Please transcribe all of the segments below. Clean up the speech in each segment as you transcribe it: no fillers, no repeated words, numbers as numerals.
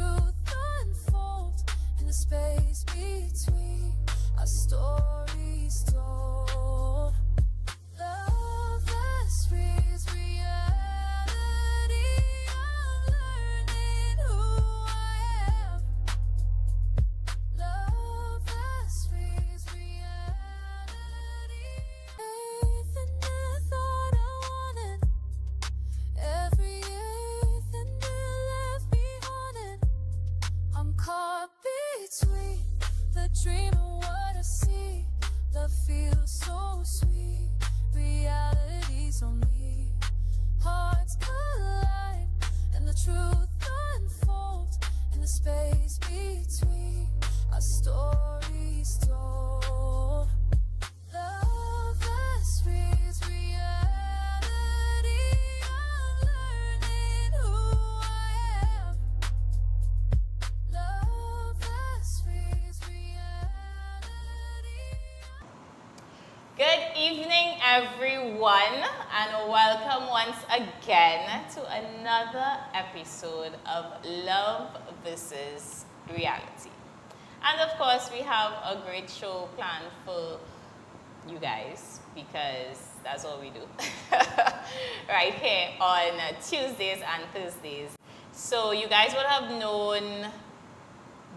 truth unfolds in the space between our stories told. Love that frees reality. I'm learning who I am. Love that frees reality. Faith in the thought I wanted. Every eighth and the left behind. I'm caught between the dream and what I see. Love feels so sweet. Reality's on me. Hearts collide and the truth unfolds in the space between our stories told. Love that frees reality. I'm learning who I am. Love that frees reality. Good evening, everyone, and welcome once again to another episode of Love versus Reality. And of course, we have a great show planned for you guys because that's all we do right here on Tuesdays and Thursdays. So you guys would have known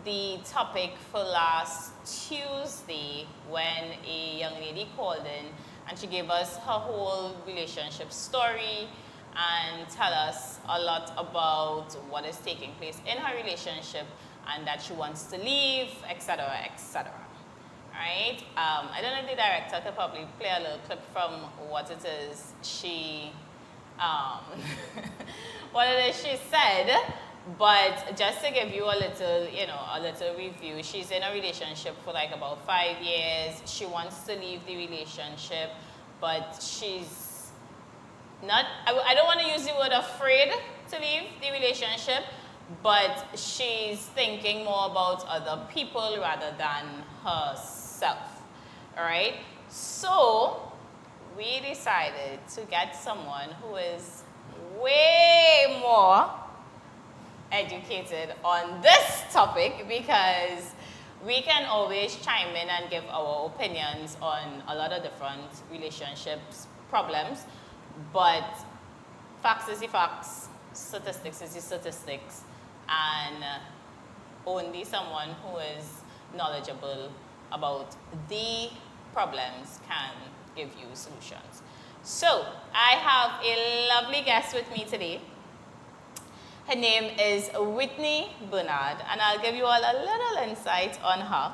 the topic for last Tuesday when a young lady called in and she gave us her whole relationship story and tell us a lot about what is taking place in her relationship and that she wants to leave, etc., etc. Right? I don't know if the director could probably play a little clip from what it is she what it is she said. But just to give you a little, a little review, she's in a relationship for like about 5 years. She wants to leave the relationship, but she's not, I don't want to use the word afraid to leave the relationship, but she's thinking more about other people rather than herself. All right? So we decided to get someone who is way more educated on this topic because we can always chime in and give our opinions on a lot of different relationships problems, but facts is the facts, statistics is the statistics, and only someone who is knowledgeable about the problems can give you solutions. So I have a lovely guest with me today. Her name is Whitney Bernard, and I'll give you all a little insight on her.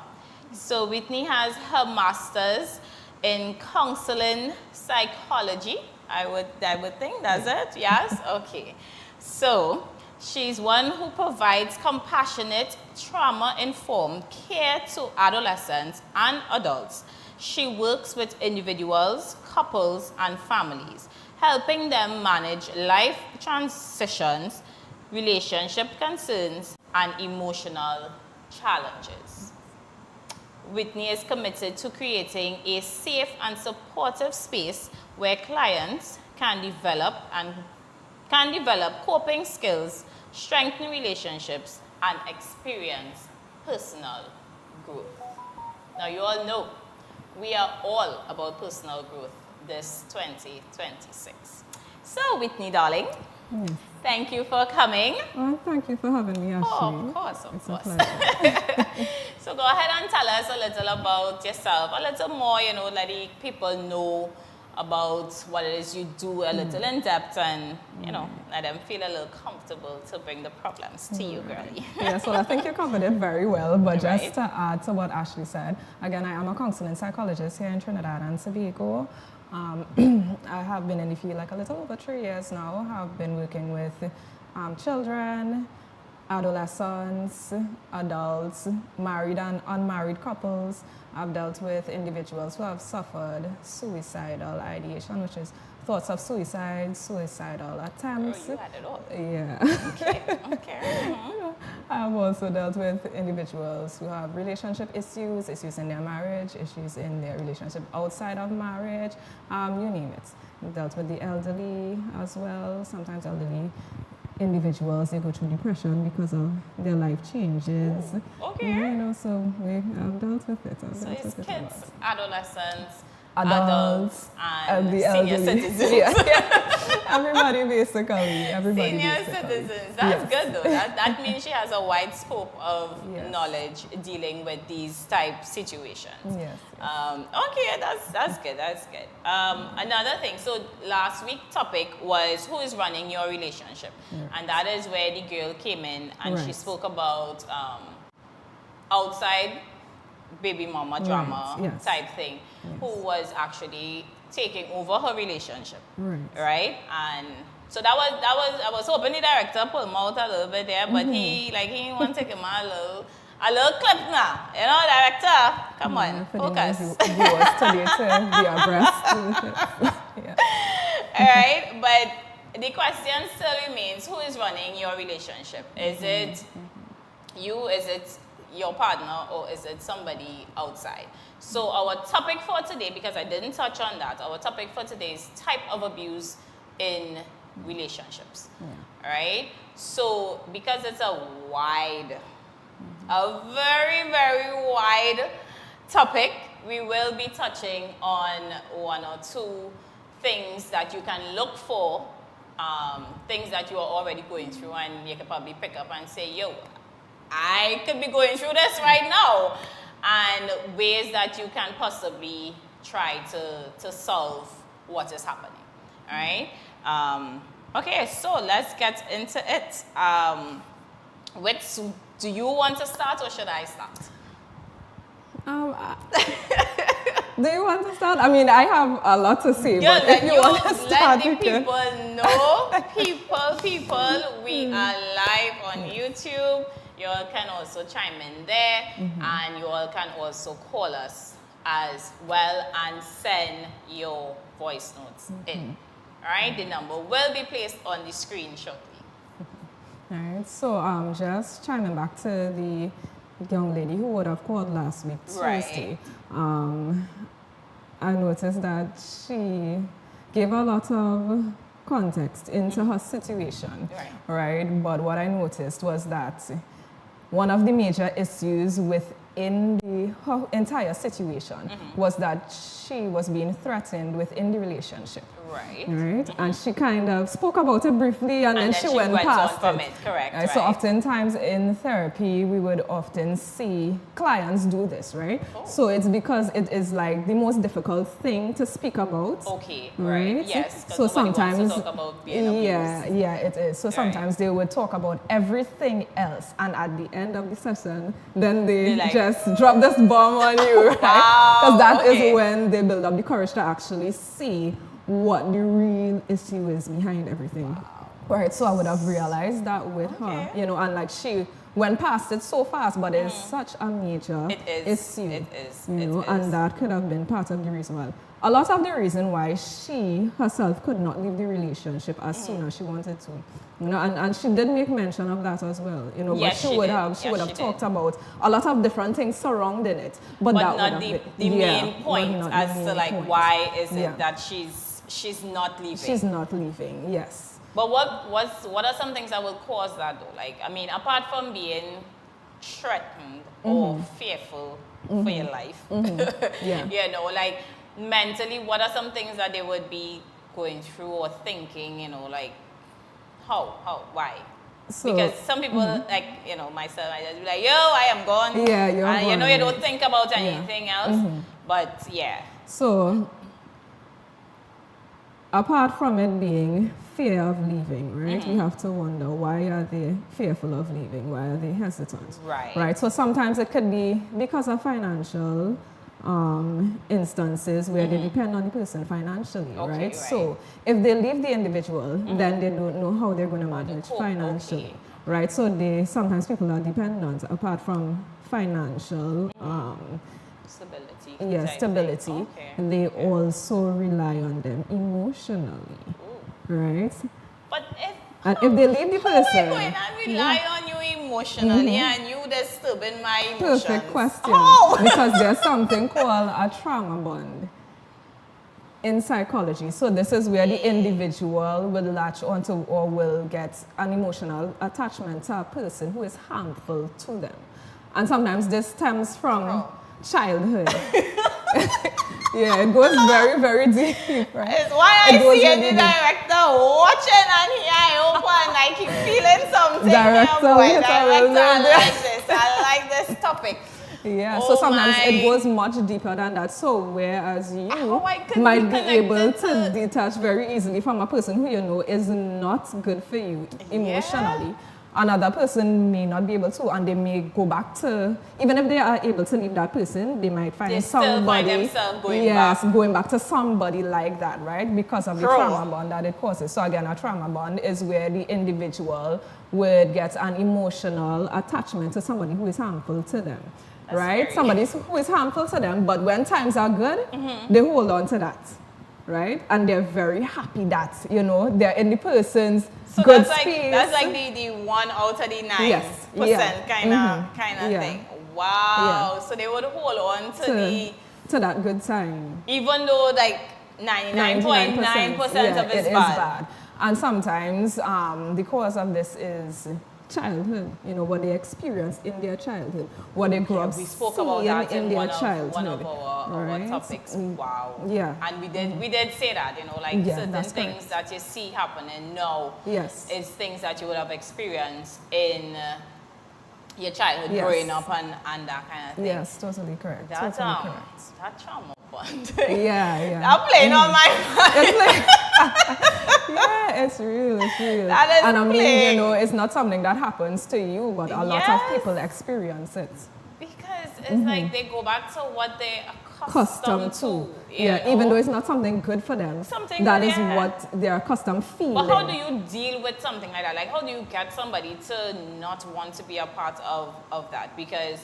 So Whitney has her master's in counseling psychology. I would think that's it. Yes? Okay. So she's one who provides compassionate, trauma-informed care to adolescents and adults. She works with individuals, couples, and families, helping them manage life transitions, relationship concerns, and emotional challenges. Whitney is committed to creating a safe and supportive space where clients can develop coping skills, strengthen relationships, and experience personal growth. Now you all know we are all about personal growth this 2026. So Whitney, darling, thank you for coming. Oh, thank you for having me, Ashley. Oh, of course, of it's course. A pleasure. So go ahead and tell us a little about yourself, a little more, let the people know about what it is you do a little in depth and, let them feel a little comfortable to bring the problems to you, girlie. Yes, well, I think you covered it very well, but just Right. to add to what Ashley said, again, I am a counseling psychologist here in Trinidad and Tobago. I have been in the field like a little over 3 years now. I've been working with children, adolescents, adults, married and unmarried couples. I've dealt with individuals who have suffered suicidal ideation, which is thoughts of suicide, suicidal attempts. Oh, you had it all. Yeah. Okay, okay. Mm-hmm. I've also dealt with individuals who have relationship issues, issues in their marriage, issues in their relationship outside of marriage, you name it. We've dealt with the elderly as well, sometimes elderly individuals, they go through depression because of their life changes. Okay. You know, so I've dealt with it. So it's kids, adolescents, adults, and the senior elderly. citizens. Yeah. Everybody basically. Everybody Senior basically. citizens. That's Yes. good though. That means she has a wide scope of Yes. knowledge dealing with these type situations. Yes. Okay, that's good. That's good. Another thing. So last week topic was who is running your relationship, and that is where the girl came in and she Right. spoke about outside baby mama drama Right, yes. type thing, who was actually taking over her relationship, Right. right? And so that was I was hoping the director pulled him out a little bit there, but he want to take him a little clip now, you know, director. Come on, For focus. the viewers today to be abreast with it. Yeah. All right, but the question still remains: who is running your relationship? Is it you? Is it your partner, or is it somebody outside? So our topic for today, because I didn't touch on that, our topic for today is type of abuse in relationships. All right. So because it's a very, very wide topic, we will be touching on one or two things that you can look for, things that you are already going through, and you can probably pick up and say, yo, I could be going through this right now, and ways that you can possibly try to solve what is happening. All right. Okay, so let's get into it. Do you want to start, or should I start? Do you want to start? I mean, I have a lot to say, Yeah, but if you want to start, let the you can. people know. People, we are live on YouTube. You all can also chime in there, and you all can also call us as well and send your voice notes in. All right, the number will be placed on the screen shortly. All right, so just chiming back to the young lady who would have called last week, Right. Tuesday, I noticed that she gave a lot of context into her situation, right? But what I noticed was that one of the major issues within her entire situation was that she was being threatened within the relationship. Right. Right, and she kind of spoke about it briefly, and then she went on past from it. it. Correct. Right, so oftentimes in therapy, we would often see clients do this, right? Oh. So it's because it is like the most difficult thing to speak about. Okay. Right. Yes. 'cause So nobody sometimes, wants to talk about being abused. yeah, it is. So sometimes they would talk about everything else, and at the end of the session, then they like, just drop this bomb on you, right? Wow, Because that is okay. when they build up the courage to actually see what the real issue is behind everything. Right. So I would have realized that with her, you know, and like she went past it so fast, but it's such a major issue. It is. You It know, is. and that could have been part of the reason why. A lot of the reason why she herself could not leave the relationship as soon as she wanted to. You know, and she did make mention of that as well. You know, Yes, but she would did. have Yes, would she have did. talked about a lot of different things surrounding it. But that not would have the been, main but point not the as to main like point. why is it Yeah. that she's not leaving. She's not leaving, yes. But what are some things that will cause that though? Like, I mean, apart from being threatened or fearful for your life, Yeah. you know, like mentally, what are some things that they would be going through or thinking, you know, like why? So, Because some people, like, you know, myself, I just be like, yo, I am gone. Yeah, you're and you know, you gone. don't think about anything else. But yeah. So, apart from it being fear of leaving, right? We have to wonder, why are they fearful of leaving? Why are they hesitant? Right. Right. So sometimes it could be because of financial instances where they depend on the person financially, Okay, right? right. So if they leave the individual, then they don't know how they're going to manage cope, financially, okay. right? So sometimes people are dependent apart from financial. Stability. Yes, type stability. thing. Okay. They also rely on them emotionally, right? But And if they leave the how are you person, going to rely on you emotionally and you disturbing my emotions? perfect question, Oh! because there's something called a trauma bond. in psychology. So this is where the individual will latch onto or will get an emotional attachment to a person who is harmful to them. And sometimes this stems from childhood. Yeah, it goes very, very deep, right? It's why I It goes see really the deep. director watching and here I open, I keep feeling something. Director, here, boy. yes, I Director, will I do like this. I like this topic. Yeah, Oh so sometimes my. it goes much deeper than that. So whereas you How I could might be be able connected to detach very easily from a person who you know is not good for you emotionally, another person may not be able to, and they may go back to, even if they are able to leave that person, they might find They still find somebody, themselves going yes, back. going back to somebody like that, right? Because of the True. trauma bond that it causes. So again, a trauma bond is where the individual would get an emotional attachment to somebody who is harmful to them. Right? very- Somebody who is harmful to them, but when times are good, they hold on to that. Right? And they're very happy that, you know, they're in the person's So good that's space. like the 1 out of the 9% Yes, yeah. kind of Yeah. thing. Wow. So they would hold on to to that good time. even though like 99.9% of it it's is bad. bad. And sometimes the cause of this is childhood, you know, what they experienced in their childhood, what they grew up We spoke seeing about that in in their one childhood. of our right? topics. Wow. Yeah. And we did say that, you know, like Yeah, certain that's things correct. that you see happening now Yes. is things that you would have experienced in your childhood Yes. growing up and that kind of thing. Yes, totally correct. That, totally correct. that trauma bond. Yeah, yeah. I'm playing on my mind. Yeah, it's real, it's real. That is and I mean, big. you know, it's not something that happens to you, but a lot of Yes. people experience it. Because it's like they go back to what they're Custom accustomed to. you Yeah, know? even though it's not something good for them. Something that good, is yeah. what they're accustomed feeling. But how do you deal with something like that? Like, how do you get somebody to not want to be a part of that? Because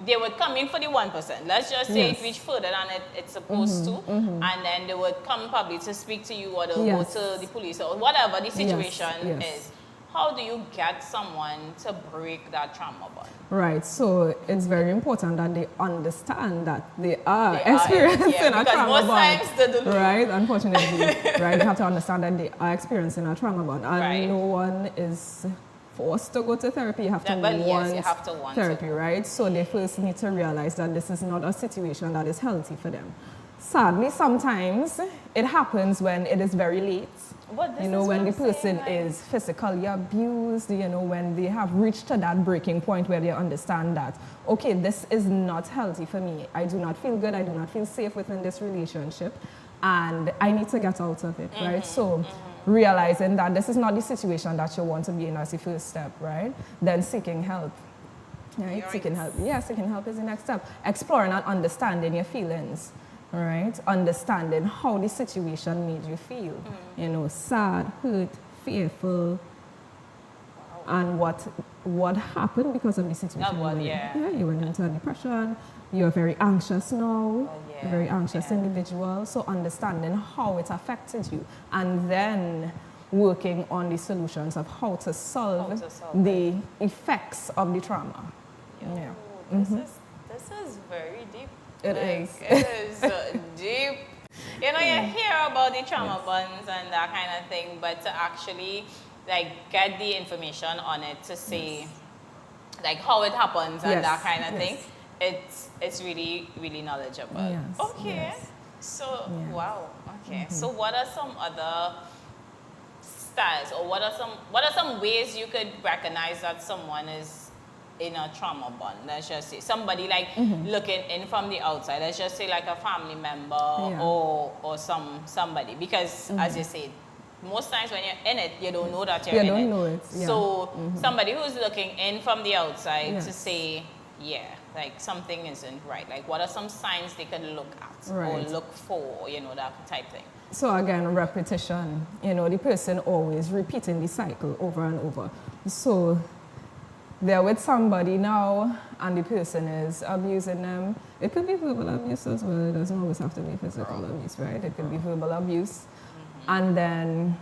they would come in for the 1%. Let's just say Yes. it reach further than it's supposed to. And then they would come probably to speak to you or they'll Yes. go to the police or whatever the situation yes. is. How do you get someone to break that trauma bond? Right, so it's very important that they understand that they are They are, experiencing yeah, a because trauma most bond. times they don't. Right, unfortunately, right, they have to understand that they are experiencing a trauma bond, and Right. no one is forced to go to therapy. You have to Yeah, but yes, want you have to want to therapy, go. right? So they first need to realize that this is not a situation that is healthy for them. Sadly, sometimes it happens when it is very late. But this You know, is when what the I'm person saying, like- is physically abused, you know, when they have reached to that breaking point where they understand that, okay, this is not healthy for me. I do not feel good. I do not feel safe within this relationship. And I need to get out of it, right? So realizing that this is not the situation that you want to be in as the first step, right? Then seeking help. Right? You're Seeking right. help. Yeah, seeking help is the next step. Exploring and understanding your feelings, right? Understanding how the situation made you feel. You know, sad, hurt, fearful, and what happened because of the situation. what, you were in. yeah. You went into a depression. You're very anxious now. yeah, A very anxious yeah. individual. So understanding how it affected you, and then working on the solutions of how to solve, the effects of the trauma. Yeah. This is very deep. It Like, is. It is deep. You know, you hear about the trauma bonds and that kind of thing, but to actually like get the information on it to see like how it happens and Yes, that kind of yes. thing, it's really, really knowledgeable. Yes, Okay. yes. So Yeah. wow. Okay. So what are some other styles or what are some ways you could recognize that someone is in a trauma bond? Let's just say somebody like looking in from the outside. Let's just say like a family member Yeah. or somebody, because as you said, most times when you're in it, you don't know that you're You in don't it. know it, yeah. So somebody who's looking in from the outside to Yes. say, yeah, like something isn't right. Like what are some signs they can look at or Right. look for, you know, that type thing. So again, repetition. You know, the person always repeating the cycle over and over. So they're with somebody now and the person is abusing them. It could be verbal abuse as well. It doesn't always have to be physical abuse, right? It could be verbal abuse. And then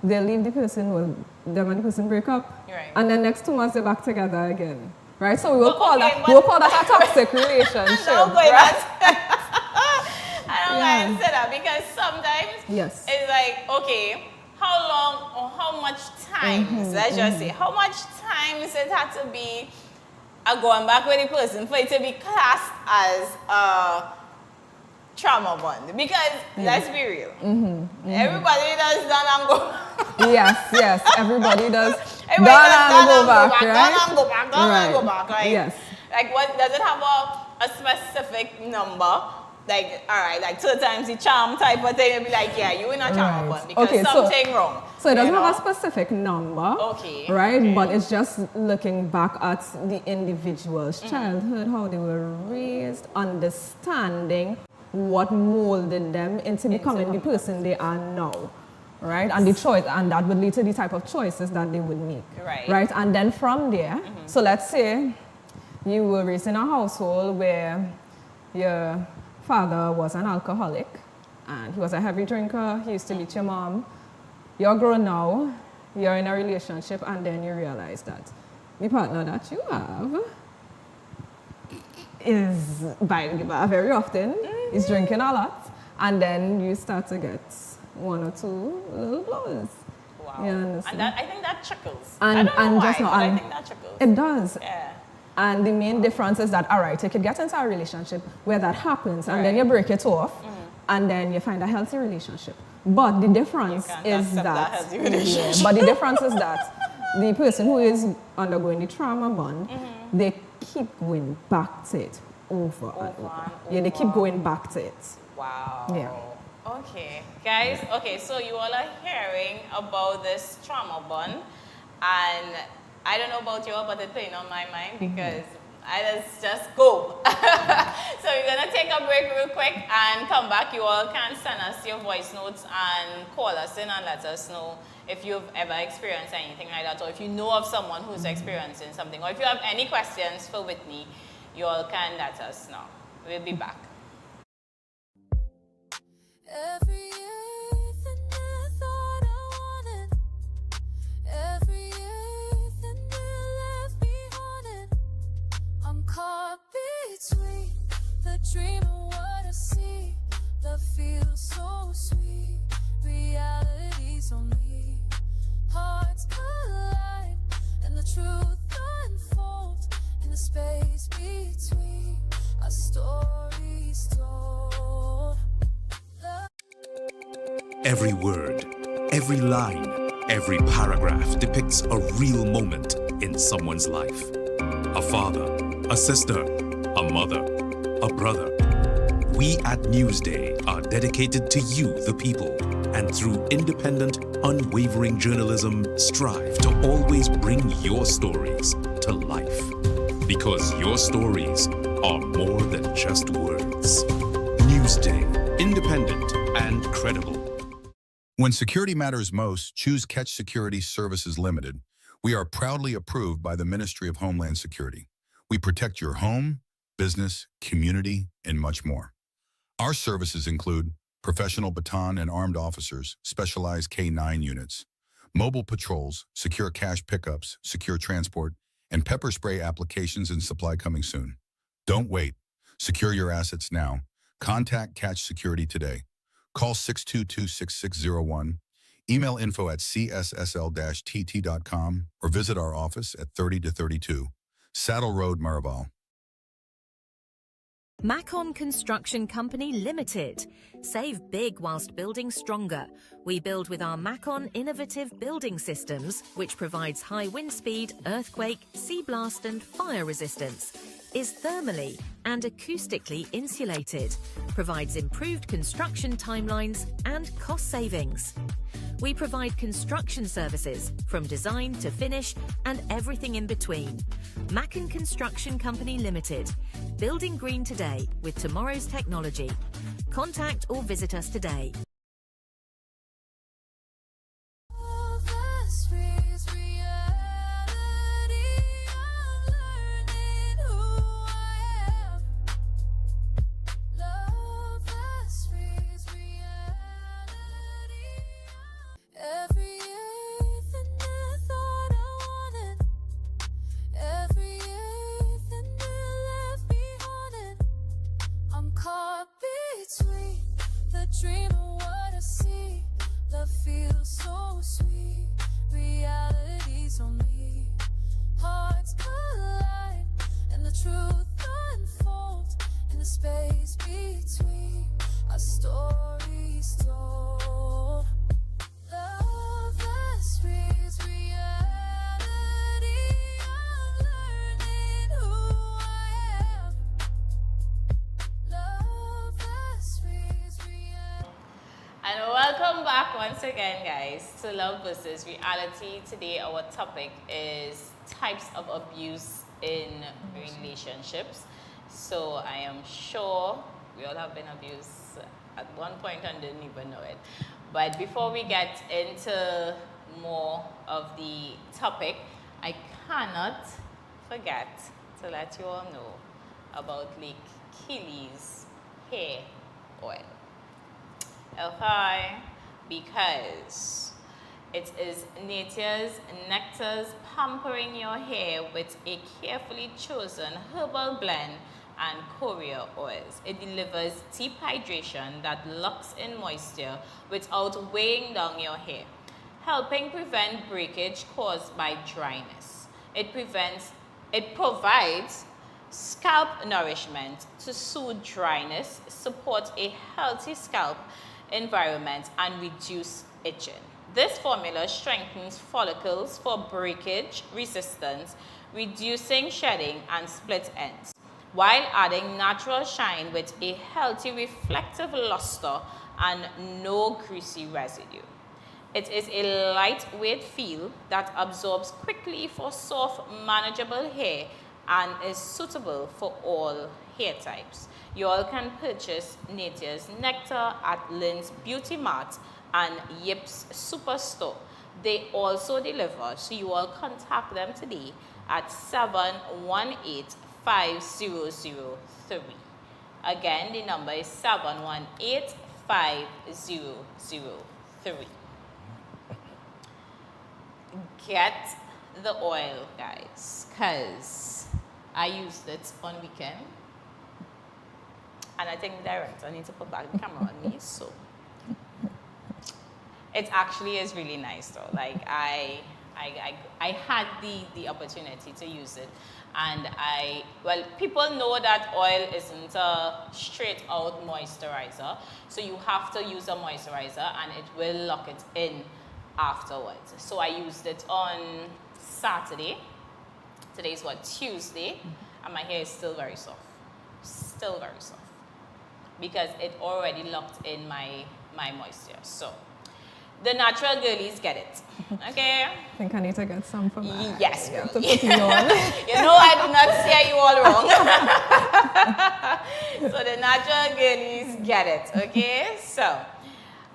they leave the person, well, them and the person break up. Right. And then next 2 months they're back together again. Right? So we will But call okay, that but- a toxic relationship. Don't go in right? that. I don't mind say that because sometimes Yes. it's like, okay, how long or how much times, let's just say, how much times it had to be going back with the person for it to be classed as a trauma bond? Because let's be real, everybody does done and go. Yes, everybody does. Everybody Done does and done go back, done right? and go back, done and go back, right? Yes. Like, what does it have a specific number? Like, all right, like 2 times the charm type of thing, and be like, yeah, you in a trauma bond because Okay, something wrong. So it doesn't you know? have a specific number, Okay, right? okay. But it's just looking back at the individual's childhood, how they were raised, understanding what molded them into becoming the person they are now, right? And the choice, and that would lead to the type of choices that they would make, Right. And then from there, so let's say you were raised in a household where your father was an alcoholic and he was a heavy drinker, he used to beat your mom. You're grown now, you're in a relationship, and then you realize that the partner that you have is buying the bar very often, is drinking a lot, and then you start to get 1 or 2 little blows. Wow. You understand? And that, I think that trickles. And- I don't know and why, just now- but I and think that trickles. It does. Yeah. And the main difference is that, all right, you could get into a relationship where that happens, and then you break it off, and then you find a healthy relationship. But the difference can't is accept that that, healthy relationship. but the difference is that the person who is undergoing the trauma bond, they keep going back to it over and over. Yeah, they keep going back to it. Wow. Yeah. Okay, guys. Okay, so you all are hearing about this trauma bond, and I don't know about you all, but it's playing on my mind because I just go. So we're gonna take a break real quick and come back. You all can send us your voice notes and call us in and let us know if you've ever experienced anything like that, or if you know of someone who's experiencing something, or if you have any questions for Whitney, you all can let us know. We'll be back. Every everything I thought I wanted, every everything that left me haunted. I'm caught between the dream and what I see. Love feels so sweet, reality's on me. Hearts collide and the truth unfolds in the space between our stories told. Every word, every line, every paragraph depicts a real moment in someone's life. A father, a sister, a mother, a brother. We at Newsday are dedicated to you, the people, and through independent, unwavering journalism, strive to always bring your stories to life. Because your stories are more than just words. Newsday, independent and credible. When security matters most, choose Catch Security Services Limited. We are proudly approved by the Ministry of Homeland Security. We protect your home, business, community, and much more. Our services include professional baton and armed officers, specialized K-9 units, mobile patrols, secure cash pickups, secure transport, and pepper spray applications and supply coming soon. Don't wait. Secure your assets now. Contact Catch Security today. Call 622-6601, email info@cssl-tt.com, or visit our office at 30-32, Saddle Road, Maraval. Macon Construction Company Limited. Save big whilst building stronger. We build with our Macon innovative building systems, which provides high wind speed, earthquake, sea blast and fire resistance, is thermally and acoustically insulated, provides improved construction timelines and cost savings. We provide construction services from design to finish and everything in between. Macon Construction Company Limited. Building green today with tomorrow's technology. Contact or visit us today. All this is reality. I'm learning who I am. Love this is reality. Everything I thought I wanted, everything that left me haunted. I'm caught between truth unfolds in the space between our stories told. Love that frees reality. I'm learning who I am. Love that frees reality. And welcome back once again, guys, to Love versus Reality. Today, our topic is types of abuse in relationships. So I am sure we all have been abused at one point and didn't even know it. But before we get into more of the topic, I cannot forget to let you all know about Lake Keely's hair oil. Okay, because it is Nature's Nectar's pampering your hair with a carefully chosen herbal blend and courier oils. It delivers deep hydration that locks in moisture without weighing down your hair, helping prevent breakage caused by dryness. It provides scalp nourishment to soothe dryness, support a healthy scalp environment, and reduce itching. This formula strengthens follicles for breakage resistance, reducing shedding and split ends, while adding natural shine with a healthy reflective luster and no greasy residue. It is a lightweight feel that absorbs quickly for soft, manageable hair and is suitable for all hair types. You all can purchase Nature's Nectar at Lynn's Beauty Mart and Yips Superstore. They also deliver, so you all contact them today at 718-5003. Again, the number is 718-5003. Get the oil, guys, because I used it on weekend. And I think director needs to put back the camera on me, so it actually is really nice though. Like I had the opportunity to use it, and people know that oil isn't a straight out moisturizer, so you have to use a moisturizer and it will lock it in afterwards. So I used it on Saturday. Today's what, Tuesday, and my hair is still very soft, because it already locked in my moisture. So the natural girlies get it, okay? I think I need to get some for my Yes, yeah, girl. to put me on. You know I do not steer you all wrong. So the natural girlies get it, okay? So, all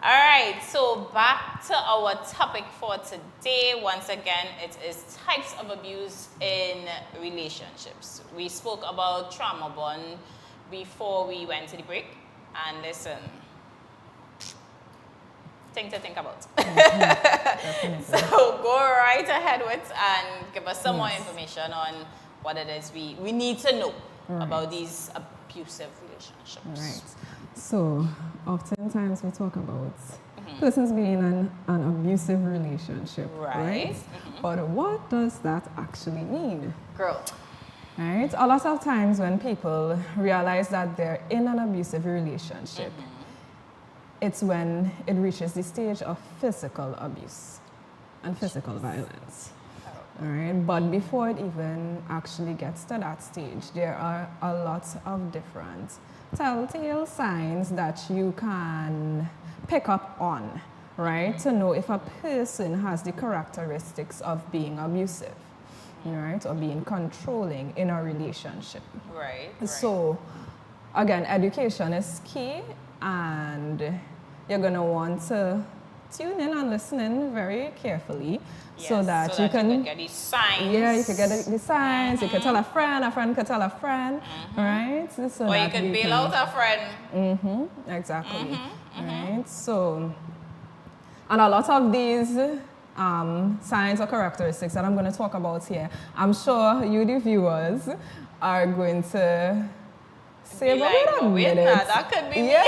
right, so back to our topic for today. Once again, it is types of abuse in relationships. We spoke about trauma bond before we went to the break, and listen, thing to think about. So go right ahead with and give us some more information on what it is we need to know about these abusive relationships. Right. So, oftentimes we talk about persons being in an abusive relationship, right? But what does that actually mean? Girl. Right? A lot of times when people realize that they're in an abusive relationship, it's when it reaches the stage of physical abuse and physical violence. All right? But before it even actually gets to that stage, there are a lot of different telltale signs that you can pick up on, right? To know if a person has the characteristics of being abusive, right? Or being controlling in a relationship. Right. So, again, education is key, and you're going to want to tune in and listen in very carefully so that you can get these signs. Yeah, you could get the signs. You could tell a friend could tell a friend, right? So Or you that could we bail can- out a friend. Exactly. Right. So, and a lot of these signs or characteristics that I'm going to talk about here, I'm sure you, the viewers, are going to say, Be "Well, like, wait a "Oh, wait minute." now, that could be me." Yeah,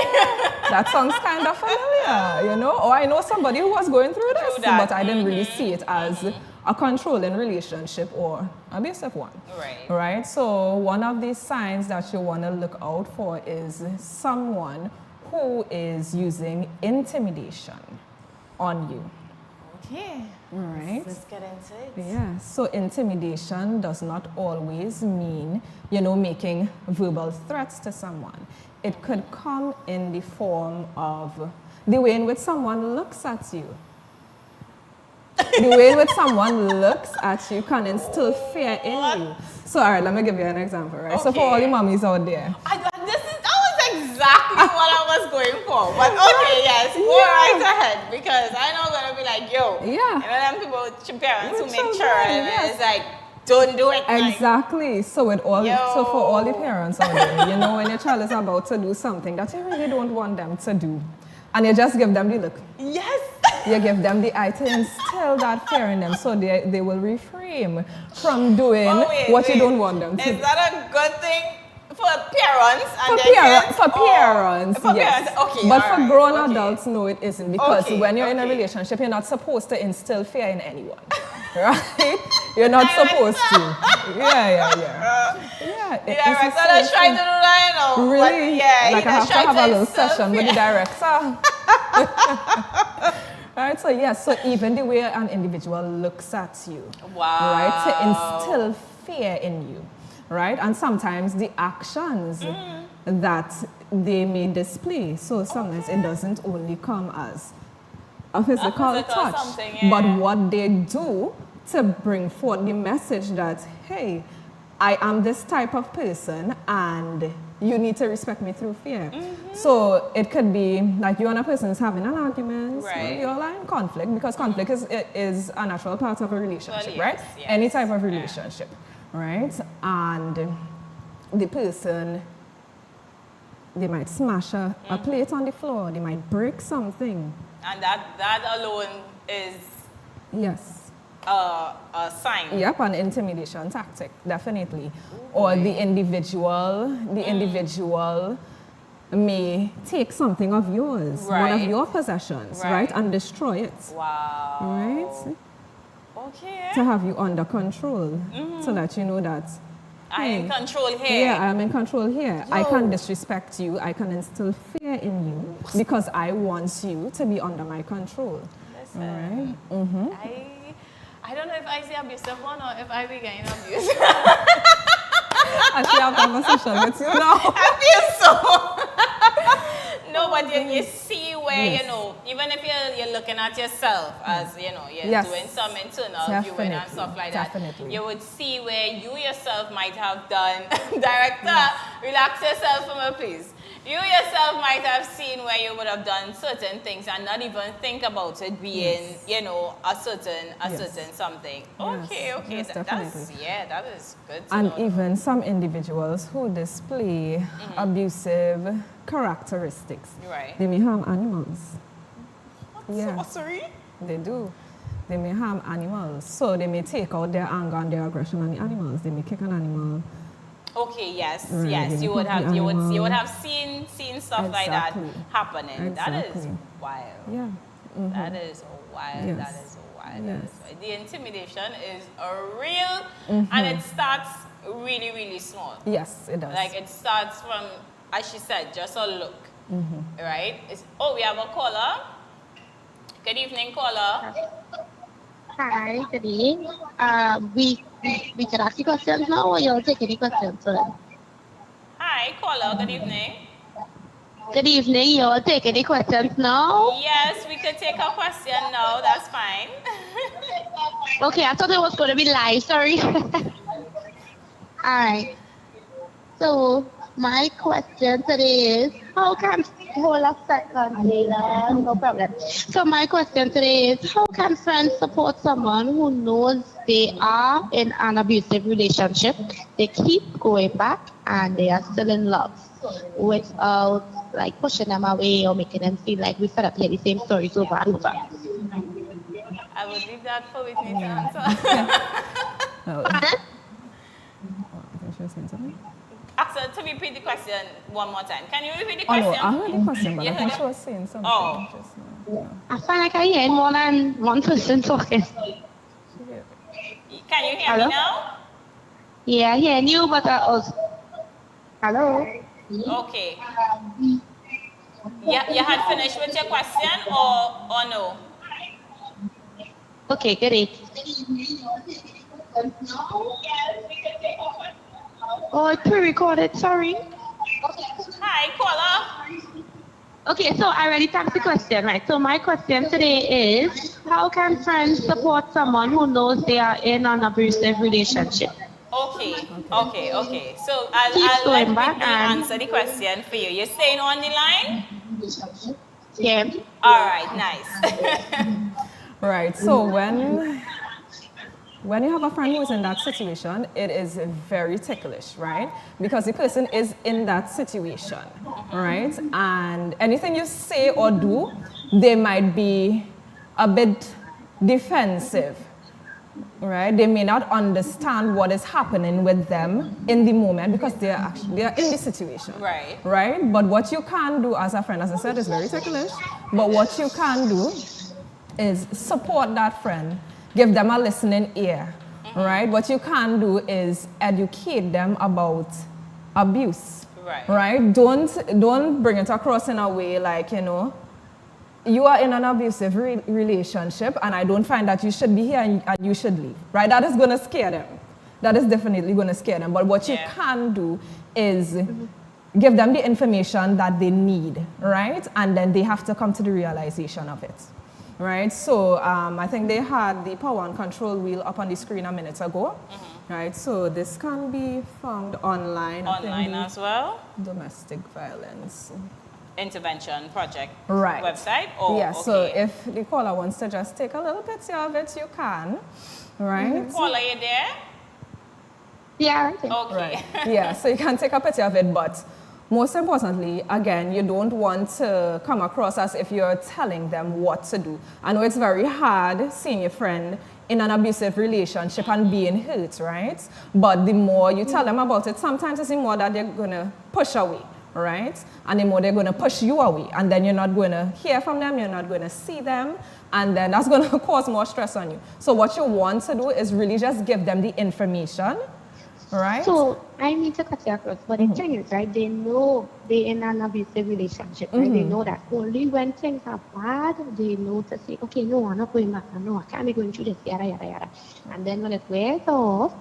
that sounds kind of familiar, you know. Or I know somebody who was going through this, Through that. but I didn't really see it as a controlling relationship or abusive one. Right. Right? So one of the signs that you want to look out for is someone who is using intimidation on you. Okay. Right? Let's get into it. Yeah, so intimidation does not always mean, making verbal threats to someone. It could come in the form of the way in which someone looks at you. The way in which someone looks at you can instill fear in you. So, all right, let me give you an example, right? So, for all the mommies out there, That was exactly what I was going for. But okay, yes, go right ahead, because I know I'm gonna be like, yo, Yeah. them people, parents who With make children, sure, and yes. it's like, don't do it. like- exactly. So for all the Yo. parents out there, when your child is about to do something that you really don't want them to do, and you just give them the look, Yes. you give them the eye to instill that fear in them, so they will refrain from doing Oh, wait, what you wait. don't want them to Is do. that a good thing for parents and For, their kids? for parents, For yes. parents, okay. But all for right, grown okay. adults, no, it isn't. Because Okay, when you're in a okay. relationship, you're not supposed to instill fear in anyone. Right? You're not supposed to. Yeah. Yeah, it's right. a So let's try to certain- do that, But Really? yeah, Like he I have just to tried have a little instill session with the fear. director. Right, so yes, so even the way an individual looks at you, Wow. right, to instill fear in you, right, and sometimes the actions that they may display. So sometimes it doesn't only come as a physical physical touch, something, yeah. but what they do to bring forth the message that, hey, I am this type of person and you need to respect me through fear. So it could be like you and a person is having an argument, Right. you all are in conflict, because conflict is a natural part of a relationship, Well, right? yes, Any yes. type of relationship, right? And the person, they might smash a plate on the floor, they might break something. And that alone is Yes. a sign. Yep, an intimidation tactic, definitely. Or the individual may take something of yours, one of Right. your possessions, Right. right, and destroy it, Wow. right, Okay. to have you under control, so that you know that, I'm in hey, control here. yeah, I'm in control here. I Yo. can disrespect you, I can instill fear in you, because I want you to be under my control. Listen, I don't know if I say abusive one or if I be getting abused. I should have a conversation with you now. I feel so. No, but you see where, Yes. even if you're looking at yourself as, you're Yes. doing some internal viewing and stuff like that, Definitely. you would see where you yourself might have done, director, relax yourself for me, please. You yourself might have seen where you would have done certain things and not even think about it being, a certain something. Okay, Yes, that's, definitely. that is good to And know. even some individuals who display abusive characteristics, Right. they may harm animals. Yeah, Sorry? they do. They may harm animals. So they may take out their anger and their aggression on the animals. They may kick an animal. Okay, yes, Right, yes. they You would put the have you animal- would have seen stuff like that Exactly. happening. That is Exactly. wild. Yeah. That is wild. Yes. That is wild. Yes. The intimidation is a real, and it starts really, really small. Yes, it does. Like it starts from, as she said, just a look, right? We have a caller. Good evening, caller. Hi, good evening. We can ask you questions now, or you'll take any questions first? Hi, caller. Good evening. Good evening. You'll take any questions now? Yes, we could take a question now. That's fine. Okay, I thought it was going to be live. Sorry. Alright. So, my question today is, how can... Hold a second, Leila. No problem. So, my question today is, how can friends support someone who knows they are in an abusive relationship, they keep going back, and they are still in love, without, like, pushing them away or making them feel like we fed up hear the same stories over and over? I would leave that for Whitney to answer. Oh. Pardon? I should say something. Axel, to repeat the question one more time. Can you repeat the Oh, question? no, I heard the question, but You I think heard she it? was saying something. Oh. Just now. I find like I hear more than one person talking. Can you hear Hello? me now? Yeah, yeah, you, but I was. Hello? Okay. Yeah, you had finished with your question or no? Okay, great. Oh, it's pre-recorded, sorry. Hi, caller. Okay, so I already asked the question, right? So my question today is, how can friends support someone who knows they are in an abusive relationship? Okay. So Keep I'll going let back Whitney and answer the question for you. You're staying on the line? yeah. All right, nice. Right. So when you have a friend who is in that situation, it is very ticklish, right? Because the person is in that situation, right? And anything you say or do, they might be a bit defensive, right? They may not understand what is happening with them in the moment because they are in the situation, Right. right? But what you can do as a friend, as I said, is very ticklish. But what you can do is support that friend, give them a listening ear, right? What you can do is educate them about abuse, right? Don't bring it across in a way like, you are in an abusive relationship and I don't find that you should be here and you should leave, right? That is going to scare them. That is definitely going to scare them. But what you can do is give them the information that they need, right? And then they have to come to the realization of it, right? So I think they had the power and control wheel up on the screen a minute ago, right? So this can be found online. Online as well? Domestic violence Intervention Project right. website? Oh, yeah, okay. so if the caller wants to just take a little bit of it, you can, right? Caller, you there? Yeah. Okay. Right. Yeah, so you can take a picture of it, but most importantly, again, you don't want to come across as if you're telling them what to do. I know it's very hard seeing your friend in an abusive relationship and being hurt, right? But the more you tell them about it, sometimes it's the more that they're going to push away, right? And the more they're going to push you away. And then you're not going to hear from them, you're not going to see them, and then that's going to cause more stress on you. So what you want to do is really just give them the information, right? So I need to cut you across, but the thing is, right, they know they're in an abusive relationship, right? They know that only when things are bad, they know to say, okay, no, I'm not going back, no, I can't be going through this, yada, yada, yada. And then when it wears off,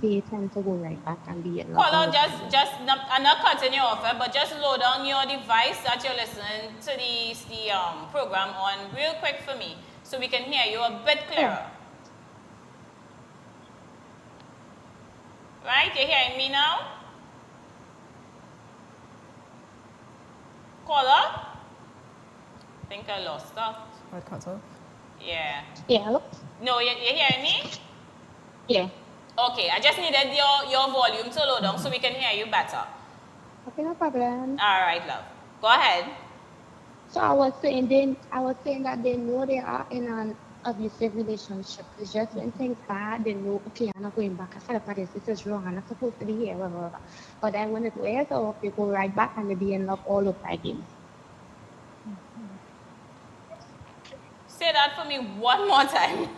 they tend to go right back and be in love. Caller, I'm not cutting you off, but just load on your device that you're listening to the program on real quick for me so we can hear you a bit clearer. Right? You're hearing me now? Caller? I think I lost that. What cut off? Yeah. Yeah. No, you're hearing me? Yeah. Okay, I just needed your volume to load on so we can hear you better. Okay, no problem. All right, love. Go ahead. So I was saying that they know they are in an abusive relationship. It's just when things bad, they know, okay, I'm not going back. I fell apart, this is wrong, I'm not supposed to be here, blah, blah, blah. But then when it wears off, they go right back and they be in love all over again. Say that for me one more time.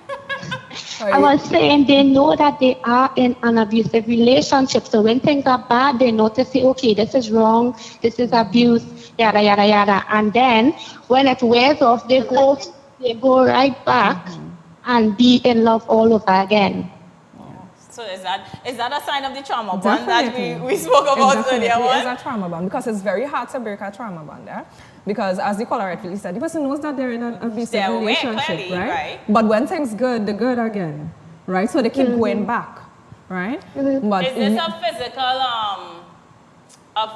I was saying they know that they are in an abusive relationship. So when things are bad, they know to say, okay, this is wrong, this is abuse, yada, yada, yada. And then when it wears off, they go right back and be in love all over again. So is that a sign of the trauma bond that Definitely. we spoke about Definitely earlier is on? a trauma bond because it's very hard to break a trauma bond there. Because as the caller rightfully said, the person knows that they're in an abusive They're aware, relationship, clearly, right? But when things good, they're good again, right? So they keep going back, right? But Is this a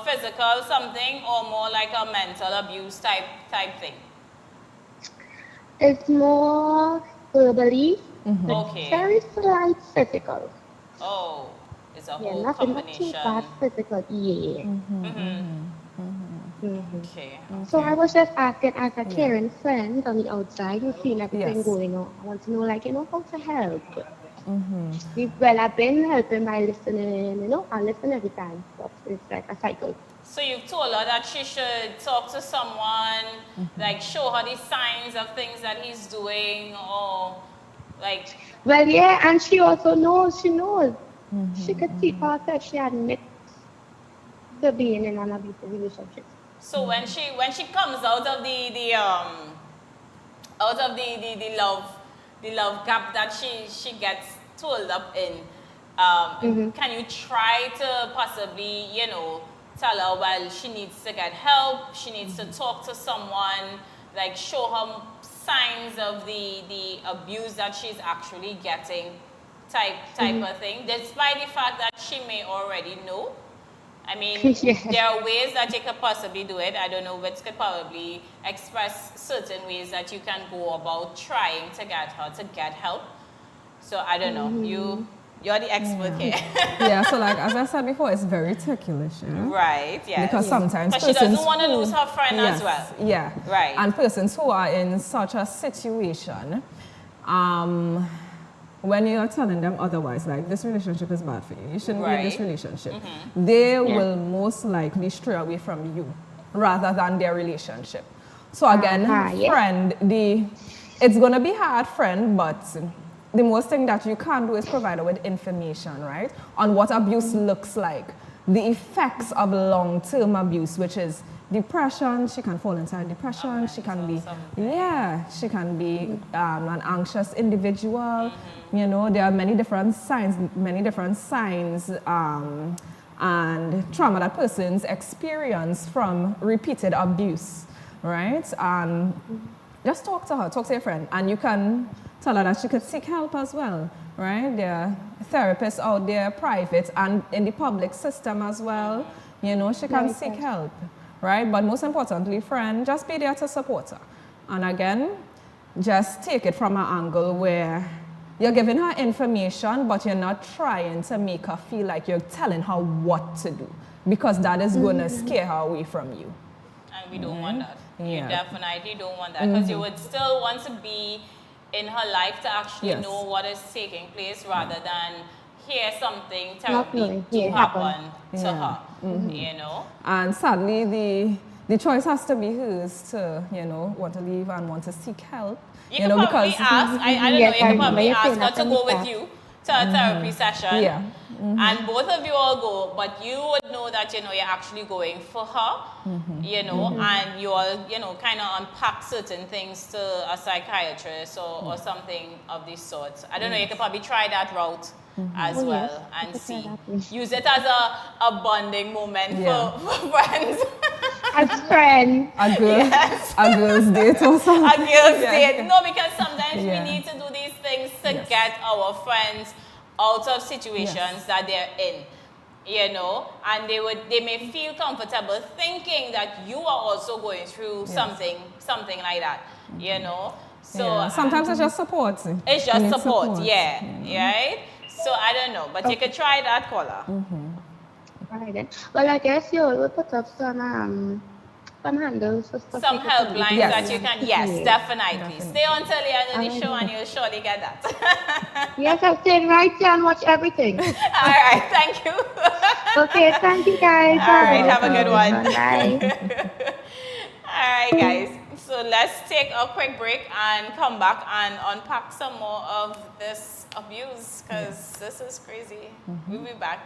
physical something or more like a mental abuse type thing? It's more verbally, Okay. very slight physical. Oh, it's a Yeah, whole not too combination. bad physical. Yeah. Okay. So I was just asking as a caring friend on the outside who's seen everything Yes. going on. I want to know, like, how to help. Well, I've been helping by listening, I listen every time. But it's like a cycle. So you've told her that she should talk to someone, like show her the signs of things that he's doing, or Like, Well, yeah, and she also knows. She knows. She could see past that she admits to being in an abusive relationship. so when she comes out of the love gap that she gets told up in, can you try to possibly, you know, tell her, well, she needs to get help, she needs to talk to someone, like show her signs of the abuse that she's actually getting, type of thing, despite the fact that she may already know? I mean, Yeah. there are ways that you could possibly do it. I don't know, but could probably express certain ways that you can go about trying to get her to get help. So I don't know. You're the expert here. Yeah, so like as I said before, it's very ticklish, you know? Right, yeah. Because sometimes Because she doesn't persons want to who- lose her friend as well. Yeah. Right. And persons who are in such a situation, when you're telling them otherwise, like this relationship is bad for you, you shouldn't be in this Right. relationship, they will most likely stray away from you rather than their relationship. So again, yeah. friend, it's gonna be hard, friend, but the most thing that you can do is provide her with information, right, on what abuse looks like, the effects of long-term abuse, which is depression. She can fall into depression. She can be, she can be an anxious individual. You know, there are many different signs, and trauma that persons experience from repeated abuse, right? Just talk to her, talk to your friend, and you can tell her that she could seek help as well, right? There are therapists out there, private and in the public system as well. You know, she can seek help, right? But most importantly, friend, just be there to support her. And again, just take it from an angle where you're giving her information, but you're not trying to make her feel like you're telling her what to do, because that is going to scare her away from you. And we don't want that. You Yeah. definitely don't want that, because you would still want to be in her life to actually Yes. know what is taking place rather than hear something Not terribly knowing. to Yeah. happen to Yeah. her. You know? And sadly, the choice has to be hers to, you know, want to leave and want to seek help. You can know, probably ask, I don't know, Yes, you I can remember probably you ask saying her that to to go me, with you to a therapy session. Yeah. And both of you all go, but you would know that, you know, you're actually going for her, you know, and you all, you know, kind of unpack certain things to a psychiatrist or something of this sort. I don't know, you could probably try that route as Oh, well yes. and I could try see. that way. Use it as a bonding moment Yeah. for friends. As friends. A girl, Yes. a girl's date or A something. girl's date. No, because sometimes Yeah. we need to do these things to Yes. get our friends out of situations Yes. that they're in. You know, and they may feel comfortable thinking that you are also going through something like that. You know, so Yeah. Sometimes it's just support. it's You just need support. Yeah, right. So I don't know, but you could try that, caller. Right then. Well, I guess you will put up some handles for stuff. Some people can do. helplines Yes. that you can, yes, definitely. Definitely. Stay until the end of the Alright. show and you'll surely get that. Yes, I'm staying right here and watch everything. All right, thank you. Okay, thank you guys. All right, have a good one. Bye. All right, guys. So let's take a quick break and come back and unpack some more of this abuse, because this is crazy. We'll be back.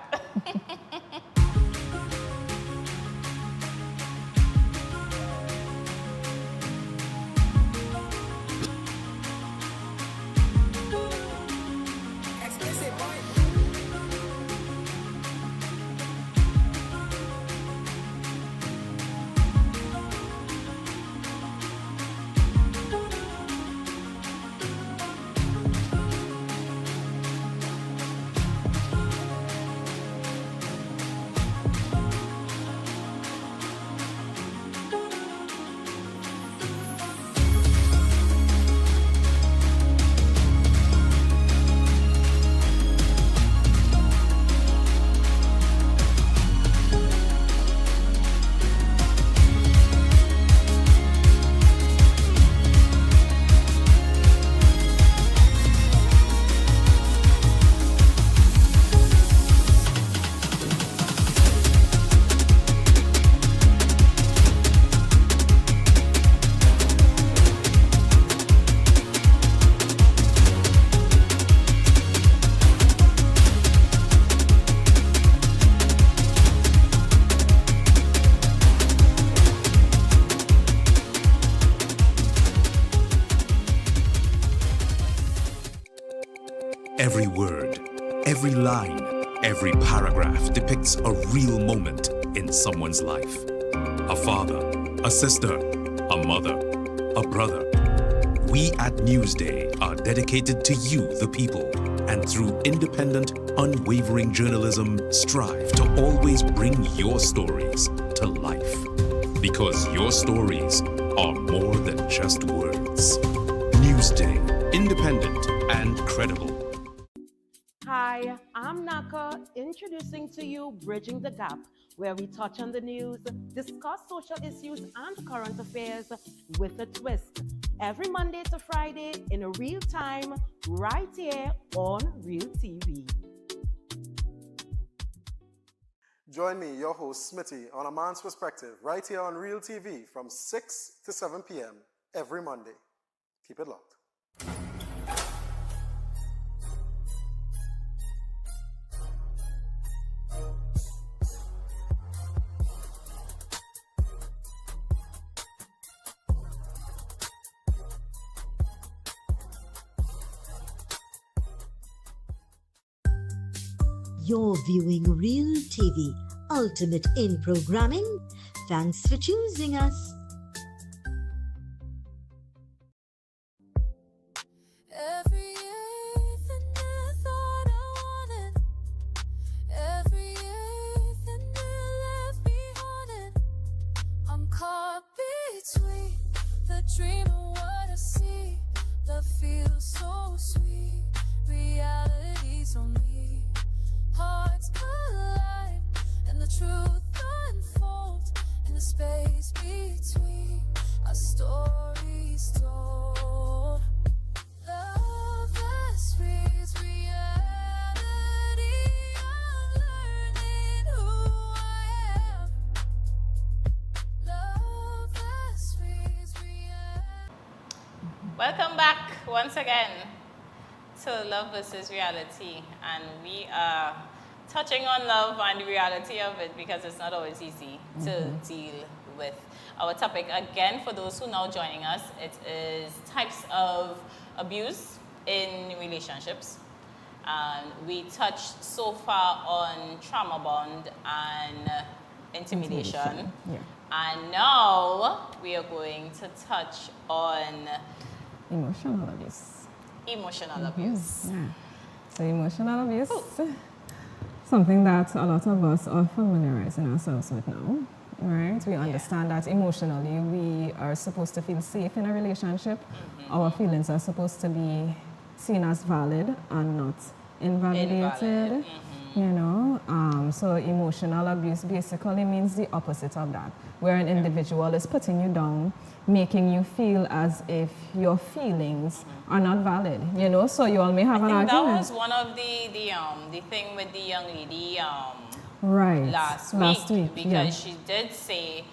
every line, every paragraph depicts a real moment in someone's life. A father, a sister, a mother, a brother. We at Newsday are dedicated to you, the people, and through independent, unwavering journalism, strive to always bring your stories to life. Because your stories are more than just words. Newsday, independent and credible. Hi, I'm Naka, introducing to you Bridging the Gap, where we touch on the news, discuss social issues and current affairs with a twist. Every Monday to Friday in real time, right here on Real TV. Join me, your host Smitty, on A Man's Perspective, right here on Real TV from 6 to 7 p.m. every Monday. Keep it locked. You're viewing Real TV, ultimate in programming. Thanks for choosing us. Everything I thought I wanted, everything I left behind. I'm caught between the dream and what I see. Love feels so sweet, reality's on me. Hearts collide and the truth unfolds in the space between our stories told. Love that reads reality. I'm learning who I am. Love that reads reality. Welcome back once again to Love versus Reality, and we are touching on love and the reality of it because it's not always easy to deal with. Our topic, again, for those who are now joining us, it is types of abuse in relationships. And we touched so far on trauma bond and intimidation. Yeah. And now we are going to touch on Emotional abuse. emotional abuse. Yeah. So emotional abuse, something that a lot of us are familiarizing ourselves with now, right? We understand that emotionally we are supposed to feel safe in a relationship. Our feelings are supposed to be seen as valid and not invalidated. You know, so emotional abuse basically means the opposite of that, where an individual is putting you down, making you feel as if your feelings are not valid. You know, so you all may have an I think that argument. was one of the thing with the young lady Right. last week because yeah. she did say,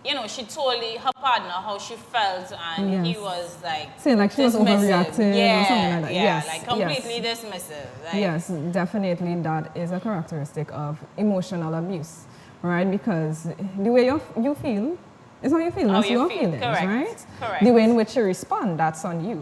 you know, she told her partner how she felt, and he Yes. was like Saying like she was dismissive. overreacting yeah, or something like that. Yeah, Yes, like completely dismissive. Like, Yes, definitely that is a characteristic of emotional abuse, right? Because the way you feel is how you feel. How That's you your feel, feelings, correct, right? correct. The way in which you respond, that's on you,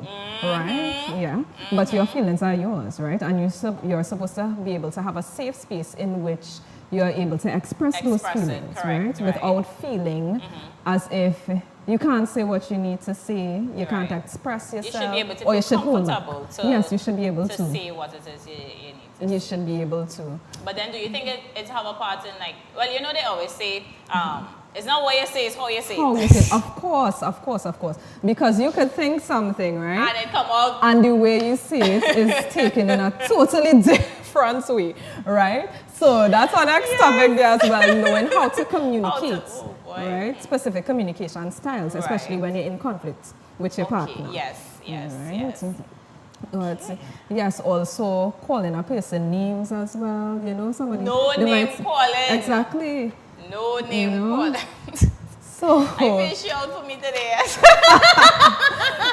right? Yeah. But your feelings are yours, right? And you're supposed to be able to have a safe space in which you're able to express those Express it, feelings, correct, right? Without feeling as if you can't say what you need to say, you can't Right. express you yourself, should be able to or feel you should hold back. comfortable to, Yes, you should be able to to. say what it is you need to You say. should be able to. But then do you think it have a part in, like, well, you know, they always say, it's not what you say, it's how you say How it. you say, of course. Because you could think something, right? And it come out. And the way you say it is taken in a totally different way, right? So that's our next topic there as well, knowing how to communicate, oh boy. right? Specific communication styles, especially Right. when you're in conflict with your partner. Yes, Right? yes. But yes, also calling a person names as well, you know, somebody. No they name might- calling. Exactly. No name know? calling. So, I feel she out for me today.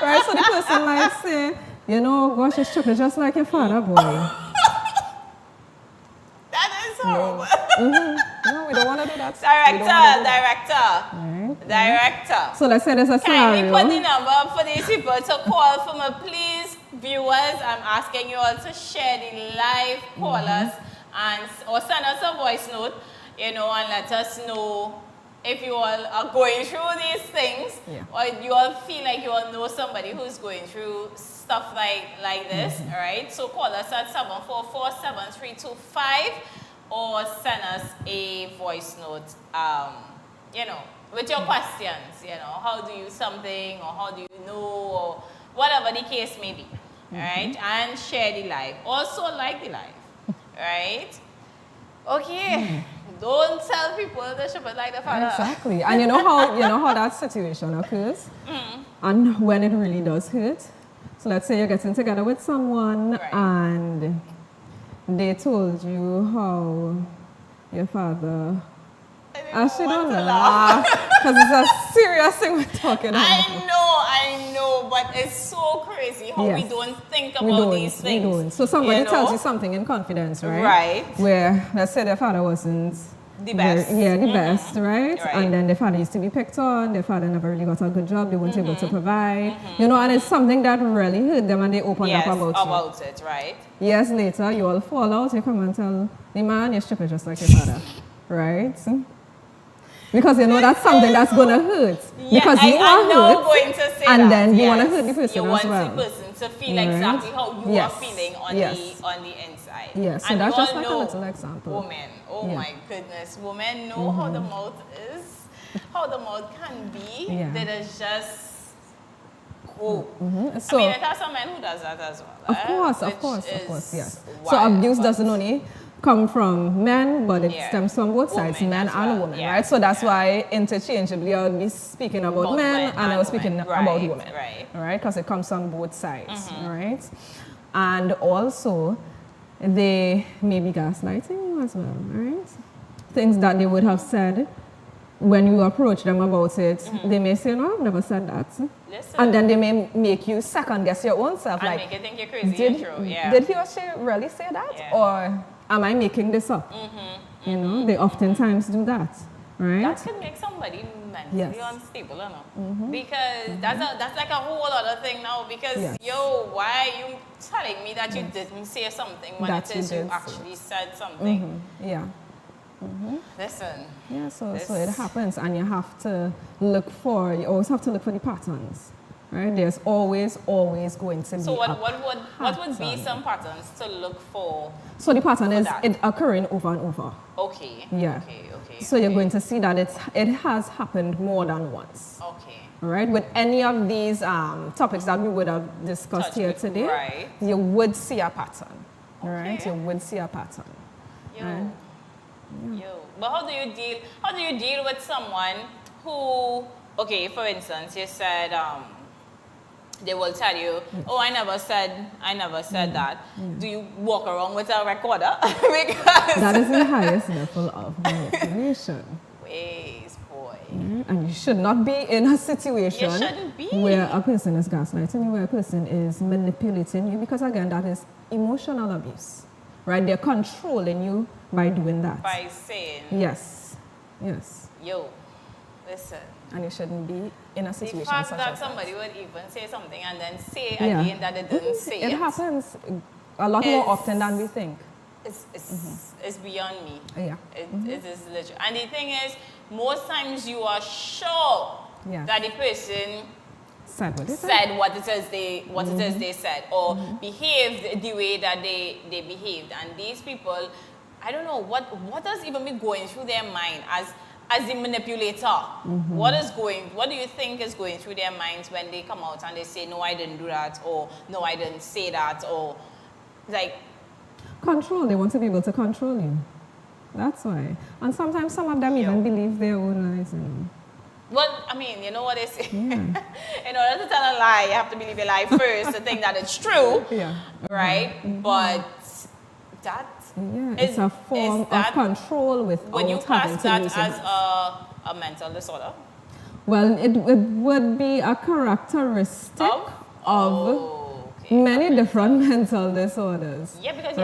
right, so the person might say, you know, gosh, it's tripping just like your father, boy. That is horrible. No, we don't want to do that. We don't wanna do that. Right? Director. So let's say there's a Kindly scenario. put the number for these people to call for me, please. viewers, I'm asking you all to share the live, call us, and or send us a voice note, you know, and let us know if you all are going through these things, or you all feel like you all know somebody who's going through stuff like this. All right, so call us at 744-7325 or send us a voice note. You know, with your questions, you know, how do you something, or how do you know, or whatever the case may be, right? And share the live. Also like the live, right? Okay. Don't tell people they should put like the father. Exactly. And you know how that situation occurs, and when it really does hurt. So let's say you're getting together with someone, and they told you how your father. I shouldn't laugh because it's a serious thing we're talking about. I know, but it's so crazy how we don't think about these things. We don't. So somebody tells you something in confidence, right? Right. Where let's say their father wasn't the best. The best, right? And then their father used to be picked on. Their father never really got a good job. They weren't able to provide. You know, and it's something that really hurt them, and they open up about it, right? Years later, you all fall out. You come and tell the man you're stupid just like your father, right? Because you know that's something that's going to hurt. Because you are hurt, going to say and that, then you want to hurt the person you as well. You want the person to feel exactly how you are feeling on the inside. Yes, so and that's just all like a know little example. Women, my goodness, women know how the mouth is, how the mouth can be. That is just cool. So, I mean, it has some men who does that as well. Of course, yes. Wild, so abuse doesn't only come from men, but it stems from both sides, men and women, right? So that's why interchangeably I would be speaking about men and I was speaking about women, right? Because it comes from both sides, right? And also, they may be gaslighting you as well, right? Things that they would have said when you approach them about it, they may say, no, I've never said that. Listen. And then they may make you second guess your own self. And like, make you think you're crazy did he or she really say that? Or am I making this up? You know, they oftentimes do that, right? That could make somebody mentally unstable, you know? Because that's like a whole other thing now. Because, yo, why are you telling me that you didn't say something when it is you actually said something? Listen. Yeah, so it happens, and you have to look for, you always have to look for the patterns, right? There's always going to be So what would be some patterns to look for? So the pattern is it occurring over and over. Okay. Yeah. Okay. So you're going to see that it has happened more than once. Okay. Right? With any of these topics that we would have discussed here today, you would see a pattern. Right? You would see a pattern. But how do you deal with someone who, okay, for instance, you said they will tell you, oh, I never said that. Do you walk around with a recorder? Because that is the highest level of manipulation. Ways, boy. And you should not be in a situation where a person is gaslighting you, where a person is manipulating you, because again, that is emotional abuse. Right? They're controlling you by doing that. By saying. Yes. Yo, listen. And you shouldn't be in a situation such as that. The fact that somebody would even say something and then say again that they didn't say it. It happens a lot more often than we think. It's beyond me. Yeah. It is literal. And the thing is, most times you are sure that the person said what it is they said, or behaved the way that they behaved. And these people, I don't know what does even be going through their mind as the manipulator. What do you think is going through their minds when they come out and they say, no, I didn't do that, or no, I didn't say that, or like control. They want to be able to control you. That's why. And sometimes some of them even believe their own lies. Well, I mean, you know what they say? In order to tell a lie, you have to believe a lie first to think that it's true. Right? But that it's a form of control without when you class that as a mental disorder? Well, it would be a characteristic of many different mental disorders. Yeah, because